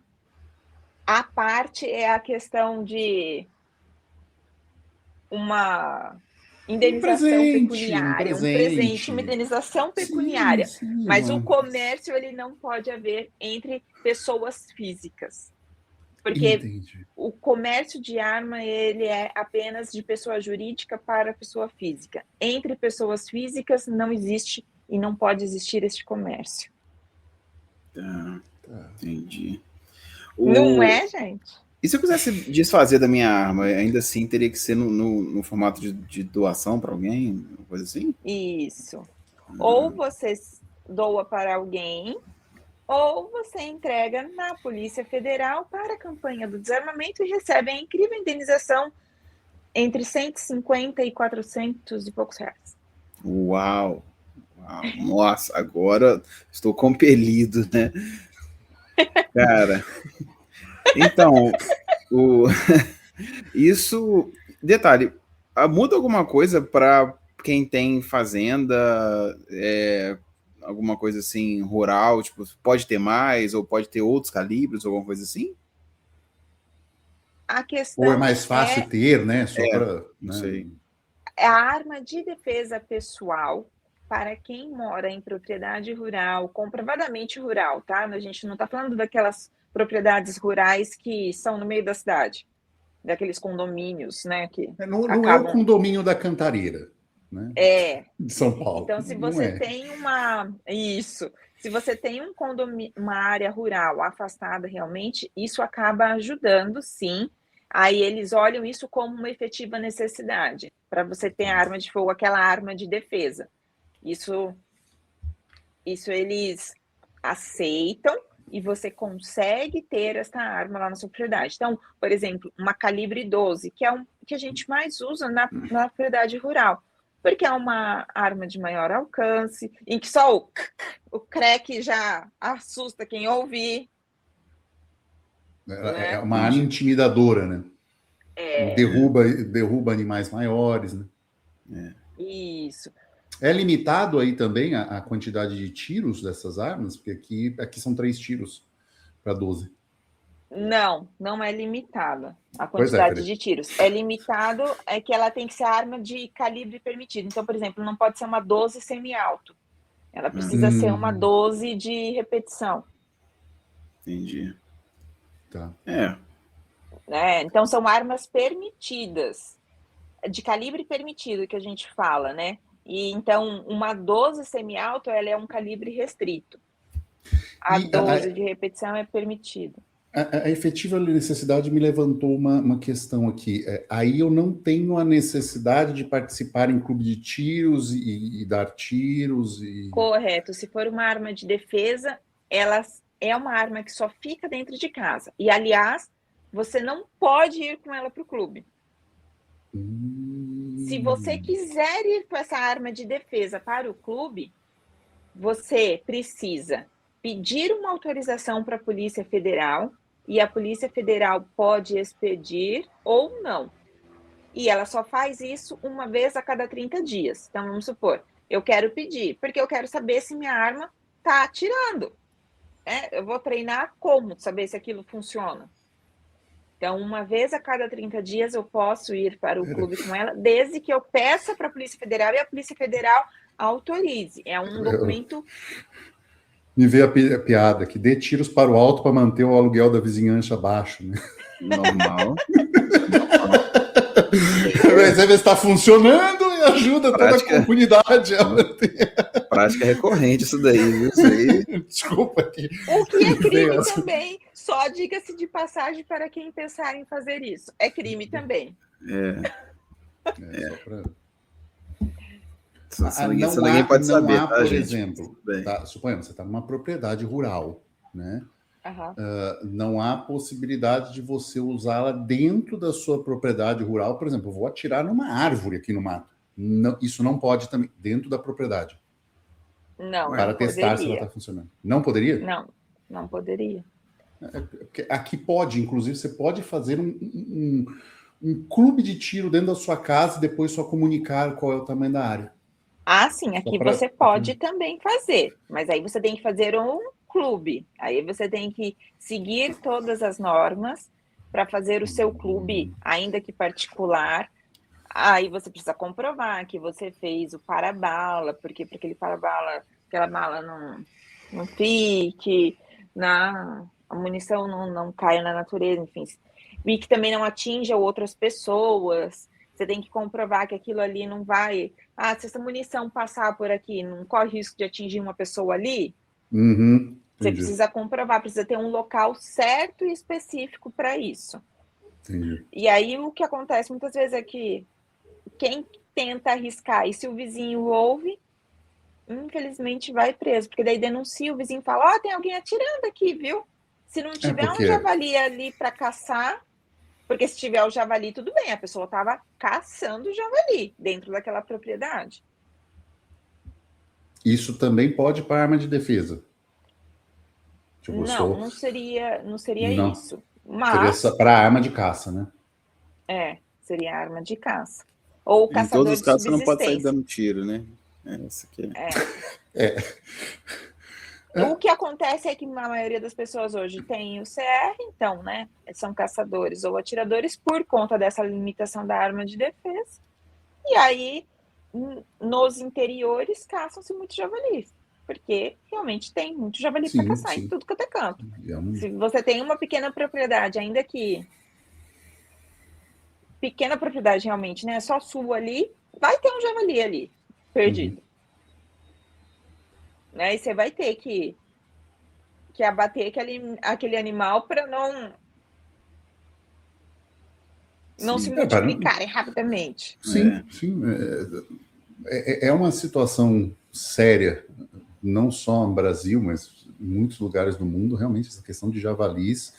B: à parte é a questão de uma indenização pecuniária, um presente, uma indenização pecuniária. Sim, mas o comércio ele não pode haver entre pessoas físicas. Porque Entendi. O comércio de arma ele é apenas de pessoa jurídica para pessoa física. Entre pessoas físicas não existe e não pode existir este comércio.
C: Tá. Entendi.
B: Não é, gente?
C: E se eu quisesse desfazer da minha arma, ainda assim teria que ser no formato de doação para alguém? Uma coisa assim?
B: Isso. Ou você doa para alguém, ou você entrega na Polícia Federal para a campanha do desarmamento e recebe a incrível indenização entre 150 e 400 e poucos reais.
C: Uau! Nossa, agora estou compelido, né? Cara, então, isso... Detalhe, muda alguma coisa para quem tem fazenda, alguma coisa assim, rural, tipo, pode ter mais, ou pode ter outros calibres, alguma coisa assim?
B: A questão
A: ou é mais fácil ter, né? Só para...
C: Não sei.
B: É a arma de defesa pessoal para quem mora em propriedade rural, comprovadamente rural, tá? A gente não está falando daquelas propriedades rurais que são no meio da cidade, daqueles condomínios, né? Que
A: não é o condomínio da Cantareira, né? De São Paulo.
B: Então, se você tem se você tem um condomínio, uma área rural afastada realmente, isso acaba ajudando, sim. Aí eles olham isso como uma efetiva necessidade para você ter a arma de fogo, aquela arma de defesa. Isso eles aceitam e você consegue ter essa arma lá na sua propriedade. Então, por exemplo, uma calibre 12, que é que a gente mais usa na propriedade rural, porque é uma arma de maior alcance, em que só o crack já assusta quem ouvir.
A: É uma arma intimidadora, né? Derruba animais maiores, né?
B: Isso.
A: É limitado aí também a quantidade de tiros dessas armas? Porque aqui são 3 tiros para 12.
B: Não é limitada a quantidade de tiros. É limitado que ela tem que ser arma de calibre permitido. Então, por exemplo, não pode ser uma 12 semi-alto. Ela precisa ser uma 12 de repetição.
C: Entendi.
A: Tá.
B: Então, são armas permitidas, de calibre permitido que a gente fala, né? E então, uma 12 semi-alto, ela é um calibre restrito. A 12 de repetição é permitida.
A: A efetiva necessidade me levantou uma questão aqui. Aí eu não tenho a necessidade de participar em clube de tiros e dar tiros e...
B: Correto. Se for uma arma de defesa, ela é uma arma que só fica dentro de casa. E, aliás, você não pode ir com ela para o clube. Se você quiser ir com essa arma de defesa para o clube, você precisa pedir uma autorização para a Polícia Federal, e a Polícia Federal pode expedir ou não. E ela só faz isso uma vez a cada 30 dias. Então, vamos supor, eu quero pedir, porque eu quero saber se minha arma está atirando. Eu vou treinar como saber se aquilo funciona. Então, uma vez a cada 30 dias eu posso ir para o clube com ela, desde que eu peça para a Polícia Federal e a Polícia Federal autorize. É um documento...
A: Me veio a piada que dê tiros para o alto para manter o aluguel da vizinhança baixo, né?
C: Normal.
A: Você vê se está funcionando e ajuda
C: Prática,
A: toda a comunidade.
C: Prática recorrente isso daí, viu? Isso aí.
A: Desculpa aqui.
B: O que é crime também, só diga-se de passagem para quem pensar em fazer isso. É crime também.
A: Só pra...
C: Ninguém pode saber,
A: há,
C: tá,
A: por
C: gente?
A: exemplo, tá, suponhamos, você está numa propriedade rural, né? Não há possibilidade de você usá-la dentro da sua propriedade rural. Por exemplo, eu vou atirar numa árvore aqui no mato. Não, isso não pode também, dentro da propriedade.
B: Não,
A: para
B: não
A: testar
B: poderia.
A: se ela está funcionando. Não poderia?
B: Não, não poderia.
A: Aqui pode, inclusive, você pode fazer um clube de tiro dentro da sua casa e depois só comunicar qual é o tamanho da área.
B: Sim, aqui você pode também fazer, mas aí você tem que fazer um clube. Aí você tem que seguir todas as normas para fazer o seu clube, ainda que particular. Aí você precisa comprovar que você fez o para-bala, porque para aquele para-bala, aquela bala não fique, a munição não caia na natureza, enfim. E que também não atinja outras pessoas. Você tem que comprovar que aquilo ali não vai... se essa munição passar por aqui, não corre risco de atingir uma pessoa ali? Você precisa comprovar, precisa ter um local certo e específico para isso.
A: Entendi.
B: E aí o que acontece muitas vezes é que quem tenta arriscar, e se o vizinho ouve, infelizmente vai preso, porque daí denuncia, o vizinho fala, tem alguém atirando aqui, viu? Se não tiver um javali ali para caçar, porque se tiver o javali, tudo bem, a pessoa estava caçando o javali dentro daquela propriedade.
A: Isso também pode para arma de defesa?
B: Tipo, não seria
A: não.
B: isso. Mas...
A: Seria para arma de caça, né?
B: Seria arma de caça. Ou caçador de subsistência.
C: Em todos os casos, você não pode sair dando tiro, né? Essa aqui
B: O que acontece é que a maioria das pessoas hoje tem o CR, então, né? São caçadores ou atiradores por conta dessa limitação da arma de defesa. E aí, nos interiores, caçam-se muitos javalis. Porque realmente tem muito javali para caçar em tudo quanto é canto. Se você tem uma pequena propriedade, ainda que pequena propriedade realmente, né? Só sua ali, vai ter um javali ali, perdido. Né? E você vai ter que abater aquele animal para não se multiplicarem rapidamente.
A: Sim. É uma situação séria, não só no Brasil, mas em muitos lugares do mundo, realmente, essa questão de javalis.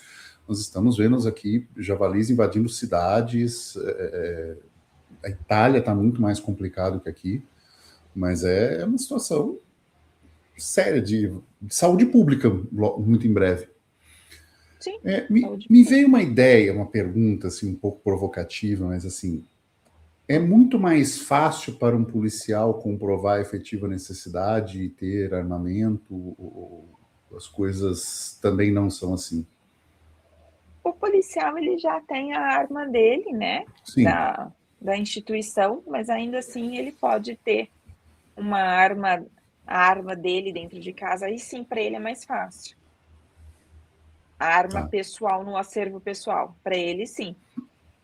A: Nós estamos vendo aqui javalis invadindo cidades. A Itália está muito mais complicado que aqui, mas é uma situação séria de saúde pública, muito em breve.
B: Sim,
A: me veio uma ideia, uma pergunta assim, um pouco provocativa, mas assim, é muito mais fácil para um policial comprovar a efetiva necessidade e ter armamento, ou as coisas também não são assim?
B: O policial, ele já tem a arma dele, né?
A: Sim.
B: Da instituição, mas ainda assim ele pode ter uma arma, a arma dele dentro de casa, aí sim, para ele é mais fácil. A arma pessoal no acervo pessoal, para ele sim.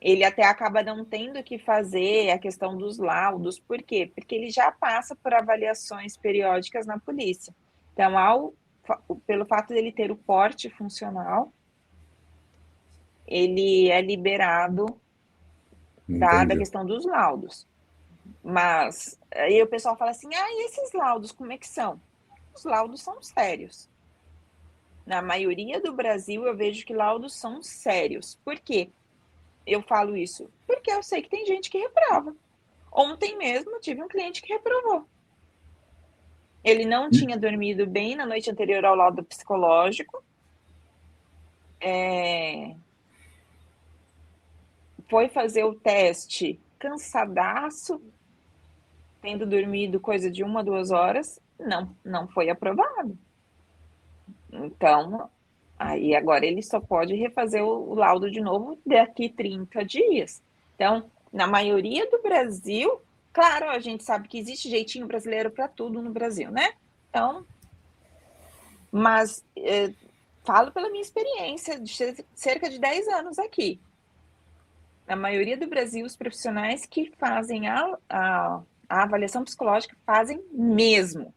B: Ele até acaba não tendo que fazer a questão dos laudos. Por quê? Porque ele já passa por avaliações periódicas na polícia. Então, pelo fato dele ter o porte funcional, ele é liberado dada a
A: Entendi.
B: questão dos laudos. Mas aí o pessoal fala assim, e esses laudos, como é que são? Os laudos são sérios. Na maioria do Brasil, eu vejo que laudos são sérios. Por quê? Eu falo isso porque eu sei que tem gente que reprova. Ontem mesmo eu tive um cliente que reprovou. Ele não tinha dormido bem na noite anterior ao laudo psicológico. Foi fazer o teste cansadaço, tendo dormido coisa de 1 a 2 horas, não foi aprovado. Então, aí agora ele só pode refazer o laudo de novo daqui 30 dias. Então, na maioria do Brasil, claro, a gente sabe que existe jeitinho brasileiro para tudo no Brasil, né? Então, mas falo pela minha experiência de cerca de 10 anos aqui. Na maioria do Brasil, os profissionais que fazem a avaliação psicológica fazem mesmo.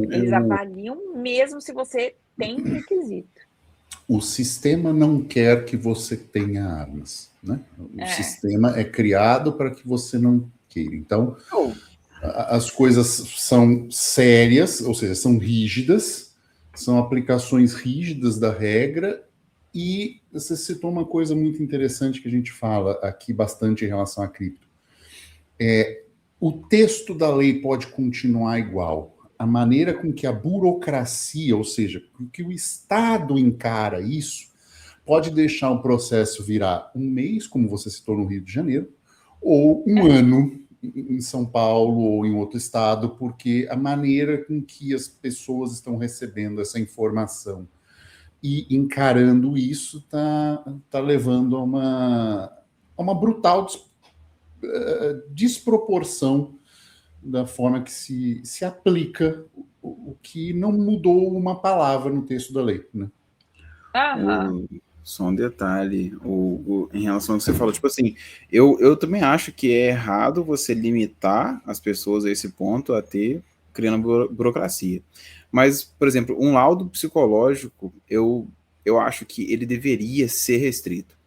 B: Eles avaliam mesmo se você tem requisito.
A: O sistema não quer que você tenha armas, né? O sistema é criado para que você não queira. Então, as coisas são sérias, ou seja, são rígidas, são aplicações rígidas da regra. E você citou uma coisa muito interessante que a gente fala aqui bastante em relação à cripto. O texto da lei pode continuar igual. A maneira com que a burocracia, ou seja, que o Estado encara isso, pode deixar o processo virar 1 mês, como você citou no Rio de Janeiro, ou 1 ano em São Paulo ou em outro estado, porque a maneira com que as pessoas estão recebendo essa informação e encarando isso tá levando a uma brutal desproporção da forma que se aplica o que não mudou uma palavra no texto da lei, né?
C: Só um detalhe, em relação ao que você falou, tipo assim, eu também acho que é errado você limitar as pessoas a esse ponto a criando burocracia. Mas, por exemplo, um laudo psicológico, eu acho que ele deveria ser restrito.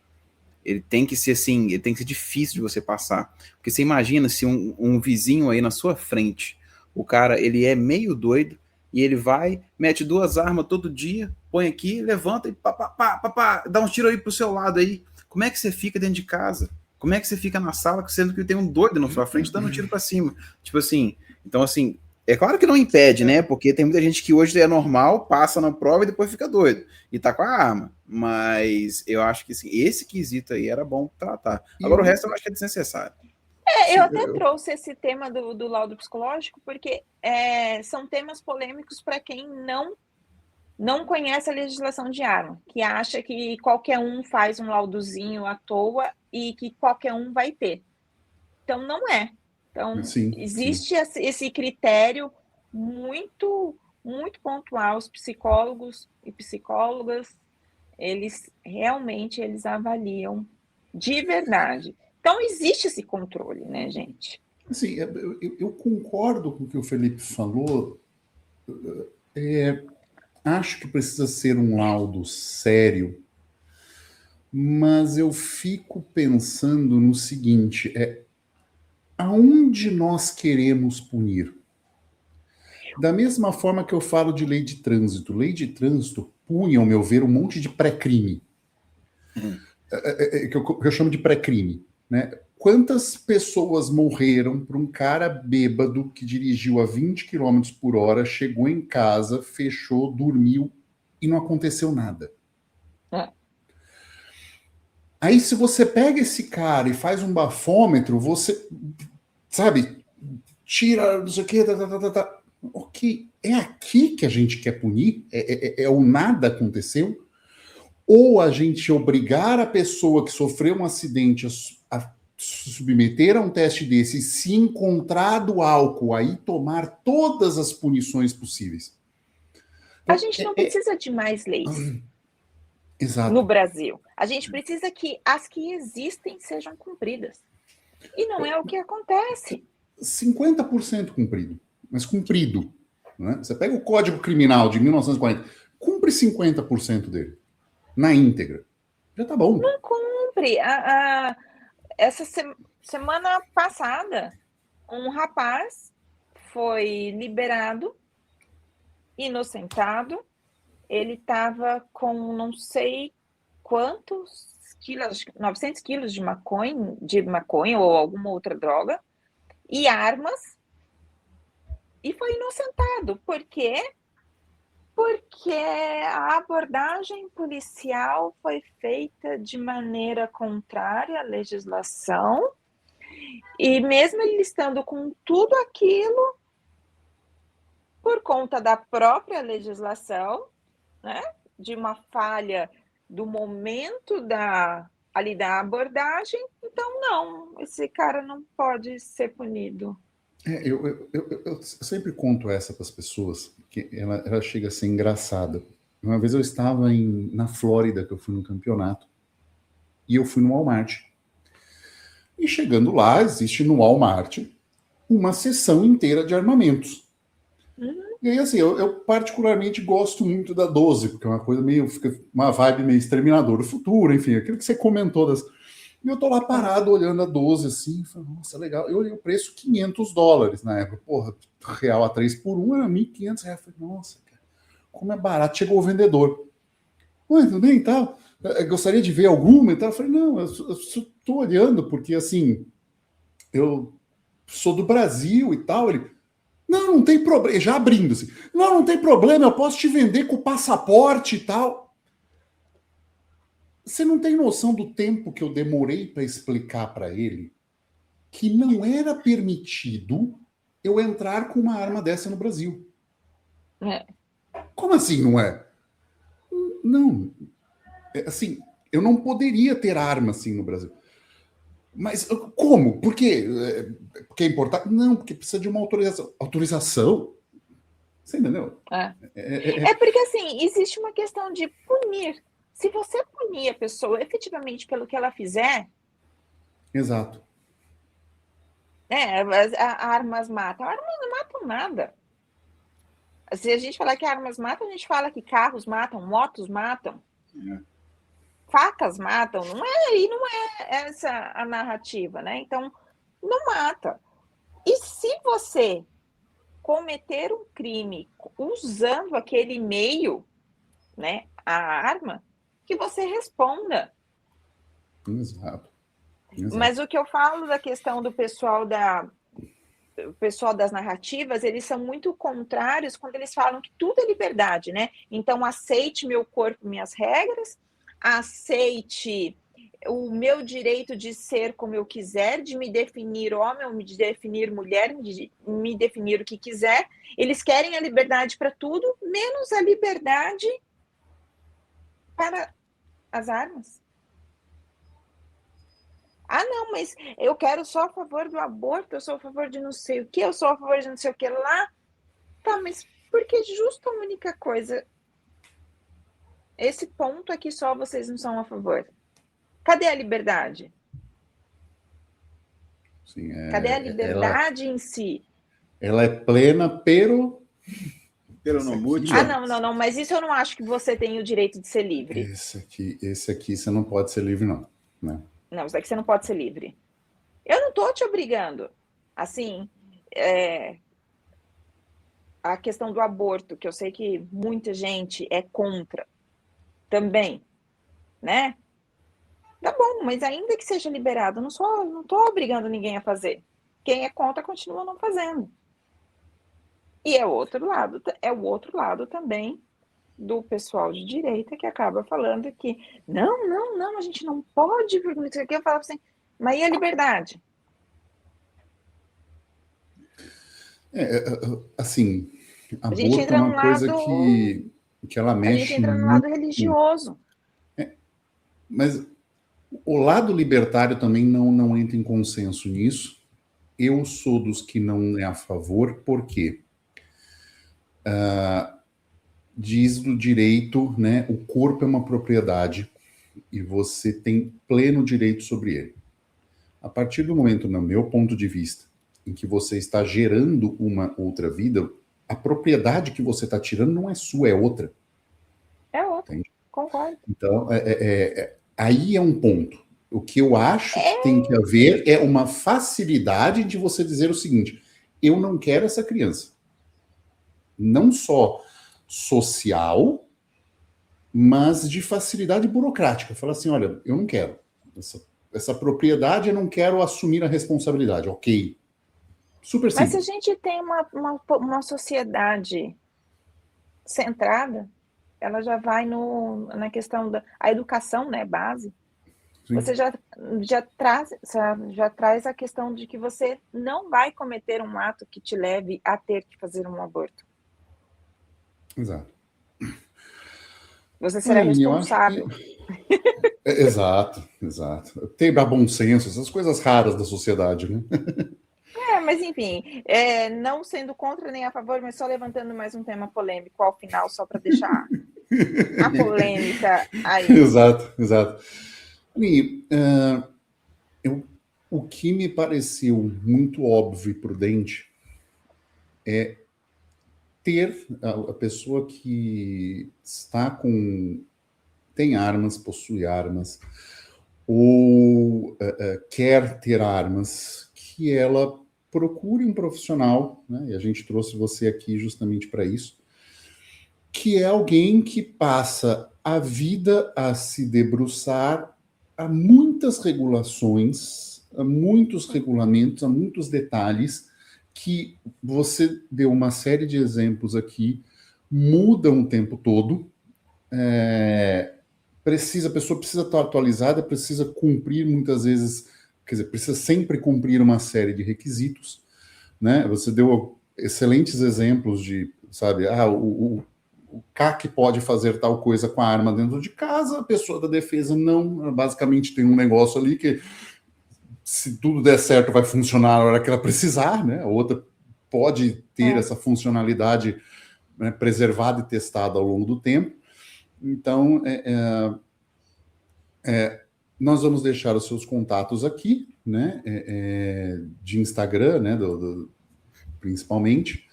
C: Ele tem que ser assim, ele tem que ser difícil de você passar. Porque você imagina se um vizinho aí na sua frente, o cara, ele é meio doido, e ele vai, mete 2 armas todo dia, põe aqui, levanta e dá um tiro aí pro seu lado aí. Como é que você fica dentro de casa? Como é que você fica na sala, sendo que tem um doido na sua frente dando um tiro pra cima? Tipo assim, então assim, é claro que não impede, né? Porque tem muita gente que hoje é normal, passa na prova e depois fica doido. E tá com a arma. Mas eu acho que assim, esse quesito aí era bom tratar. Agora o resto eu acho que é desnecessário.
B: Eu até trouxe esse tema do laudo psicológico, porque são temas polêmicos para quem não conhece a legislação de arma, que acha que qualquer um faz um laudozinho à toa e que qualquer um vai ter. Então, não é. Então, existe esse critério muito, muito pontual. Os psicólogos e psicólogas, eles realmente avaliam de verdade. Então, existe esse controle, né, gente?
A: Assim, eu concordo com o que o Felipe falou. Acho que precisa ser um laudo sério, mas eu fico pensando no seguinte, aonde nós queremos punir? Da mesma forma que eu falo de lei de trânsito. Lei de trânsito punha, ao meu ver, um monte de pré-crime. Que eu chamo de pré-crime, né? Quantas pessoas morreram por um cara bêbado que dirigiu a 20 km por hora, chegou em casa, fechou, dormiu e não aconteceu nada? Aí, se você pega esse cara e faz um bafômetro, você, sabe, tira, não sei o quê, ok, é aqui que a gente quer punir? O nada aconteceu? Ou a gente obrigar a pessoa que sofreu um acidente a se submeter a um teste desse e, se encontrar do álcool, aí tomar todas as punições possíveis?
B: Então, a gente não precisa de mais leis no Brasil. A gente precisa que as que existem sejam cumpridas. E não é o que acontece.
A: 50% cumprido, mas né? Você pega o Código Criminal de 1940, cumpre 50% dele. na íntegra. Já tá bom.
B: Não cumpre. Essa semana passada, um rapaz foi liberado, inocentado. Ele estava com não sei quantos quilos, 900 quilos de maconha ou alguma outra droga, e armas, e foi inocentado. Por quê? Porque a abordagem policial foi feita de maneira contrária à legislação, e mesmo ele estando com tudo aquilo, por conta da própria legislação, né, de uma falha do momento da abordagem, então não, esse cara não pode ser punido.
A: Eu sempre conto essa para as pessoas, que ela chega a ser engraçada. Uma vez eu estava na Flórida, que eu fui no campeonato, e eu fui no Walmart. E chegando lá, existe no Walmart uma seção inteira de armamentos. E aí, assim, eu particularmente gosto muito da 12, porque é uma coisa meio, fica uma vibe meio Exterminador do Futuro, enfim, aquilo que você comentou das... E eu tô lá parado olhando a 12 assim, falei, nossa, legal. Eu olhei o preço, $500 na época. Porra, real a 3 por 1 era R$1.500. Eu falei, nossa, cara, como é barato. Chegou o vendedor. Oi, tudo bem e tal? Eu gostaria de ver alguma e tal. Eu falei, não, eu só tô olhando porque, assim, eu sou do Brasil e tal. Ele, não tem problema. Já abrindo assim. Não tem problema, eu posso te vender com o passaporte e tal. Você não tem noção do tempo que eu demorei para explicar para ele que não era permitido eu entrar com uma arma dessa no Brasil.
B: É.
A: Como assim não é? Não. Assim, eu não poderia ter arma assim no Brasil. Mas como? Por quê? Porque é importante? Não, porque precisa de uma autorização. Autorização? Você entendeu?
B: É porque, assim, existe uma questão de punir. Se você punir a pessoa efetivamente pelo que ela fizer...
A: Exato.
B: Armas matam. Armas não matam nada. Se a gente falar que armas matam, a gente fala que carros matam, motos matam, facas matam. Não é essa a narrativa, né? Então, não mata. E se você cometer um crime usando aquele meio, né, a arma, que você responda.
A: Exato.
B: Mas o que eu falo da questão do pessoal das narrativas, eles são muito contrários quando eles falam que tudo é liberdade, né? Então, aceite meu corpo, minhas regras, aceite o meu direito de ser como eu quiser, de me definir homem, ou me definir mulher, de me definir o que quiser. Eles querem a liberdade para tudo, menos a liberdade para as armas. Ah, não, mas eu quero só a favor do aborto, eu sou a favor de não sei o que, eu sou a favor de não sei o que lá. Tá, mas por que justo a única coisa? Esse ponto aqui só vocês não são a favor. Cadê a liberdade?
A: Sim,
B: cadê a liberdade em si?
A: Ela é plena, pero
C: não mude.
B: Não, mas isso eu não acho que você tem o direito de ser livre.
A: Esse aqui você não pode ser livre, não. Né?
B: Não, isso daqui você não pode ser livre. Eu não tô te obrigando. Assim, a questão do aborto, que eu sei que muita gente é contra também, né? Tá bom, mas ainda que seja liberado, não tô obrigando ninguém a fazer. Quem é contra continua não fazendo. E é o outro lado também do pessoal de direita que acaba falando que não, a gente não pode, porque isso aqui eu falo assim, mas e a liberdade?
A: Assim,
B: A gente
A: aborto
B: entra
A: é uma coisa que ela mexe.
B: A gente entra no lado religioso.
A: Mas o lado libertário também não entra em consenso nisso. Eu sou dos que não é a favor, porque diz do direito, né? O corpo é uma propriedade e você tem pleno direito sobre ele. A partir do momento, no meu ponto de vista, em que você está gerando uma outra vida, a propriedade que você está tirando não é sua, é outra.
B: É outra.
A: Entende?
B: Concordo.
A: Então, aí é um ponto. O que eu acho que tem que haver é uma facilidade de você dizer o seguinte: eu não quero essa criança. Não só social, mas de facilidade burocrática. Fala assim, olha, eu não quero. Essa propriedade, eu não quero assumir a responsabilidade. Ok. Super simples.
B: Mas se a gente tem uma sociedade centrada, ela já vai na questão da educação, né, base. Sim. Você já traz a questão de que você não vai cometer um ato que te leve a ter que fazer um aborto.
A: Exato.
B: Você será responsável.
A: Exato. Ter bom senso, essas coisas raras da sociedade, né?
B: Mas enfim, não sendo contra nem a favor, mas só levantando mais um tema polêmico ao final, só para deixar a polêmica aí.
A: Exato. E, o que me pareceu muito óbvio e prudente é ter a pessoa que tem armas, possui armas, ou quer ter armas, que ela procure um profissional, né? E a gente trouxe você aqui justamente para isso, que é alguém que passa a vida a se debruçar a muitas regulações, a muitos regulamentos, a muitos detalhes, que você deu uma série de exemplos aqui, mudam o tempo todo, a pessoa precisa estar atualizada, precisa cumprir muitas vezes, quer dizer, precisa sempre cumprir uma série de requisitos, né? Você deu excelentes exemplos de, sabe, o CAC pode fazer tal coisa com a arma dentro de casa, a pessoa da defesa não, basicamente tem um negócio ali que, se tudo der certo, vai funcionar na hora que ela precisar, né? A outra pode ter essa funcionalidade, né, preservada e testada ao longo do tempo. Então, nós vamos deixar os seus contatos aqui, né, de Instagram, né, principalmente,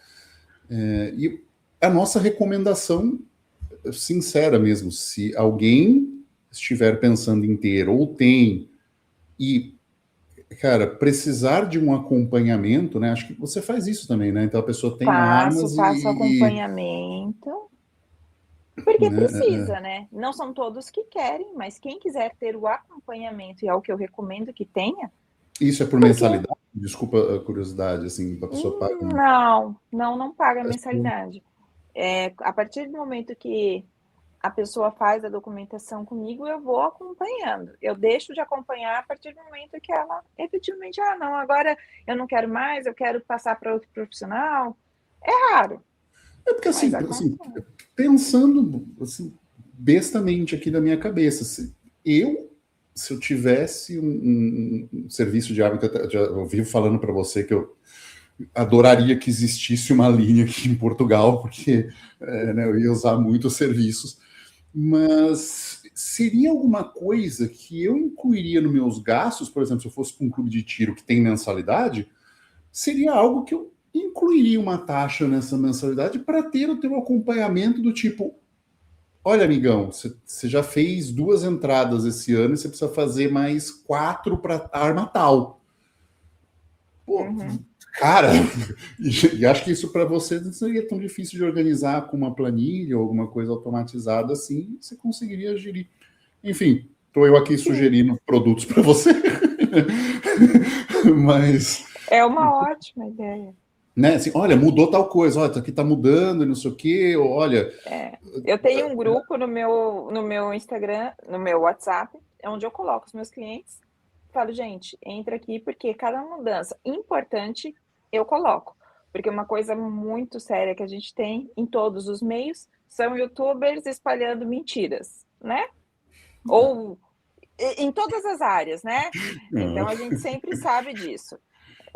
A: e a nossa recomendação sincera mesmo, se alguém estiver pensando em ter ou tem e, cara, precisar de um acompanhamento, né, acho que você faz isso também, né, então a pessoa tem armas
B: faço acompanhamento. Porque precisa, né? Não são todos que querem, mas quem quiser ter o acompanhamento, e é o que eu recomendo que tenha.
A: Isso é por mensalidade? Desculpa a curiosidade, assim, a pessoa paga.
B: Não paga mensalidade. A partir do momento que a pessoa faz a documentação comigo, eu vou acompanhando. Eu deixo de acompanhar a partir do momento que ela efetivamente, não, agora eu não quero mais, eu quero passar para outro profissional. É raro.
A: É porque, assim, pensando assim, bestamente aqui na minha cabeça, se eu tivesse um serviço de arma, que eu vivo falando para você que eu adoraria que existisse uma linha aqui em Portugal, porque né, eu ia usar muito os serviços, mas seria alguma coisa que eu incluiria nos meus gastos, por exemplo, se eu fosse para um clube de tiro que tem mensalidade, seria algo que eu incluiria uma taxa nessa mensalidade para ter o teu acompanhamento do tipo, olha, amigão, você já fez 2 entradas esse ano e você precisa fazer mais 4 para arma tal. Pô, cara, e acho que isso para você não seria tão difícil de organizar com uma planilha ou alguma coisa automatizada assim, você conseguiria gerir. Enfim, estou eu aqui sugerindo produtos para você. Mas...
B: é uma ótima ideia.
A: Né? Assim, olha, mudou tal coisa, olha, aqui tá mudando, não sei o quê, olha...
B: Eu tenho um grupo no meu Instagram, no meu WhatsApp, onde eu coloco os meus clientes, falo, gente, entra aqui, porque cada mudança importante eu coloco, porque uma coisa muito séria que a gente tem em todos os meios são youtubers espalhando mentiras, né? Ou em todas as áreas, né? Então a gente sempre sabe disso.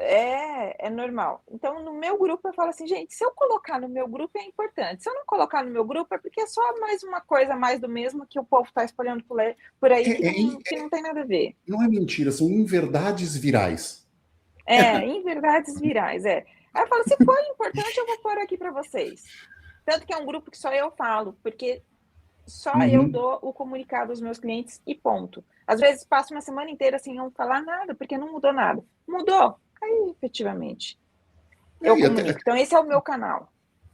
B: É normal. Então, no meu grupo, eu falo assim, gente, se eu colocar no meu grupo é importante. Se eu não colocar no meu grupo, é porque é só mais uma coisa, mais do mesmo que o povo está espalhando por aí, que não tem nada a ver.
A: Não é mentira, são inverdades virais.
B: Inverdades virais, Aí eu falo, se for importante, eu vou pôr aqui para vocês. Tanto que é um grupo que só eu falo, porque Só eu dou o comunicado aos meus clientes e ponto. Às vezes passo uma semana inteira sem não falar nada, porque não mudou nada. Mudou, aí efetivamente eu comunico. Então esse é o meu canal.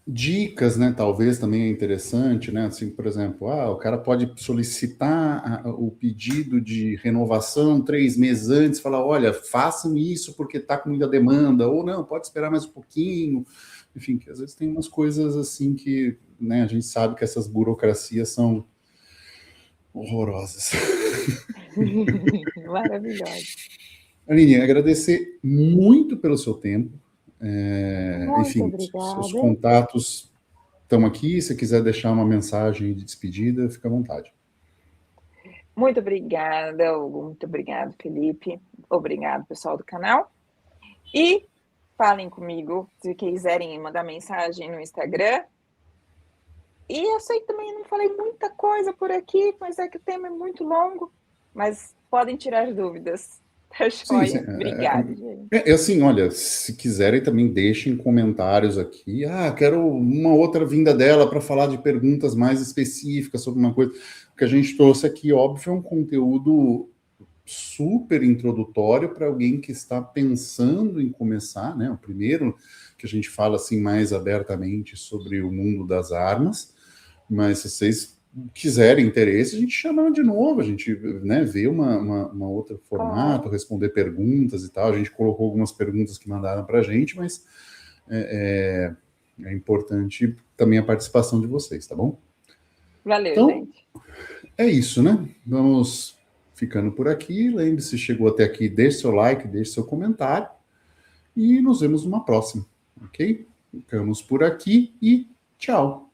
A: Dicas, né? Talvez também é interessante, né? Assim, por exemplo, o cara pode solicitar o pedido de renovação 3 meses antes, falar, olha, façam isso porque está com muita demanda, ou não, pode esperar mais um pouquinho. Enfim, que às vezes tem umas coisas assim que, né, a gente sabe que essas burocracias são horrorosas.
B: Maravilhosa.
A: Aline, agradecer muito pelo seu tempo. Enfim,
B: obrigada.
A: Seus contatos estão aqui. Se quiser deixar uma mensagem de despedida, fica à vontade.
B: Muito obrigada, Hugo. Muito obrigado, Felipe. Obrigado, pessoal do canal. E falem comigo se quiserem mandar mensagem no Instagram. E eu sei que também não falei muita coisa por aqui, mas é que o tema é muito longo. Mas podem tirar dúvidas. Tá joia? Sim. Obrigada, gente.
A: Assim, olha, se quiserem também deixem comentários aqui. Quero uma outra vinda dela para falar de perguntas mais específicas sobre uma coisa. O que a gente trouxe aqui, óbvio, é um conteúdo super introdutório para alguém que está pensando em começar, né? O primeiro que a gente fala assim mais abertamente sobre o mundo das armas. Mas se vocês quiserem interesse, a gente chama de novo, a gente, né, vê uma outro formato, responder perguntas e tal. A gente colocou algumas perguntas que mandaram para a gente, mas é importante também a participação de vocês, tá bom?
B: Valeu, então, gente.
A: É isso, né? Vamos ficando por aqui. Lembre-se, chegou até aqui, deixe seu like, deixe seu comentário e nos vemos numa próxima, ok? Ficamos por aqui e tchau!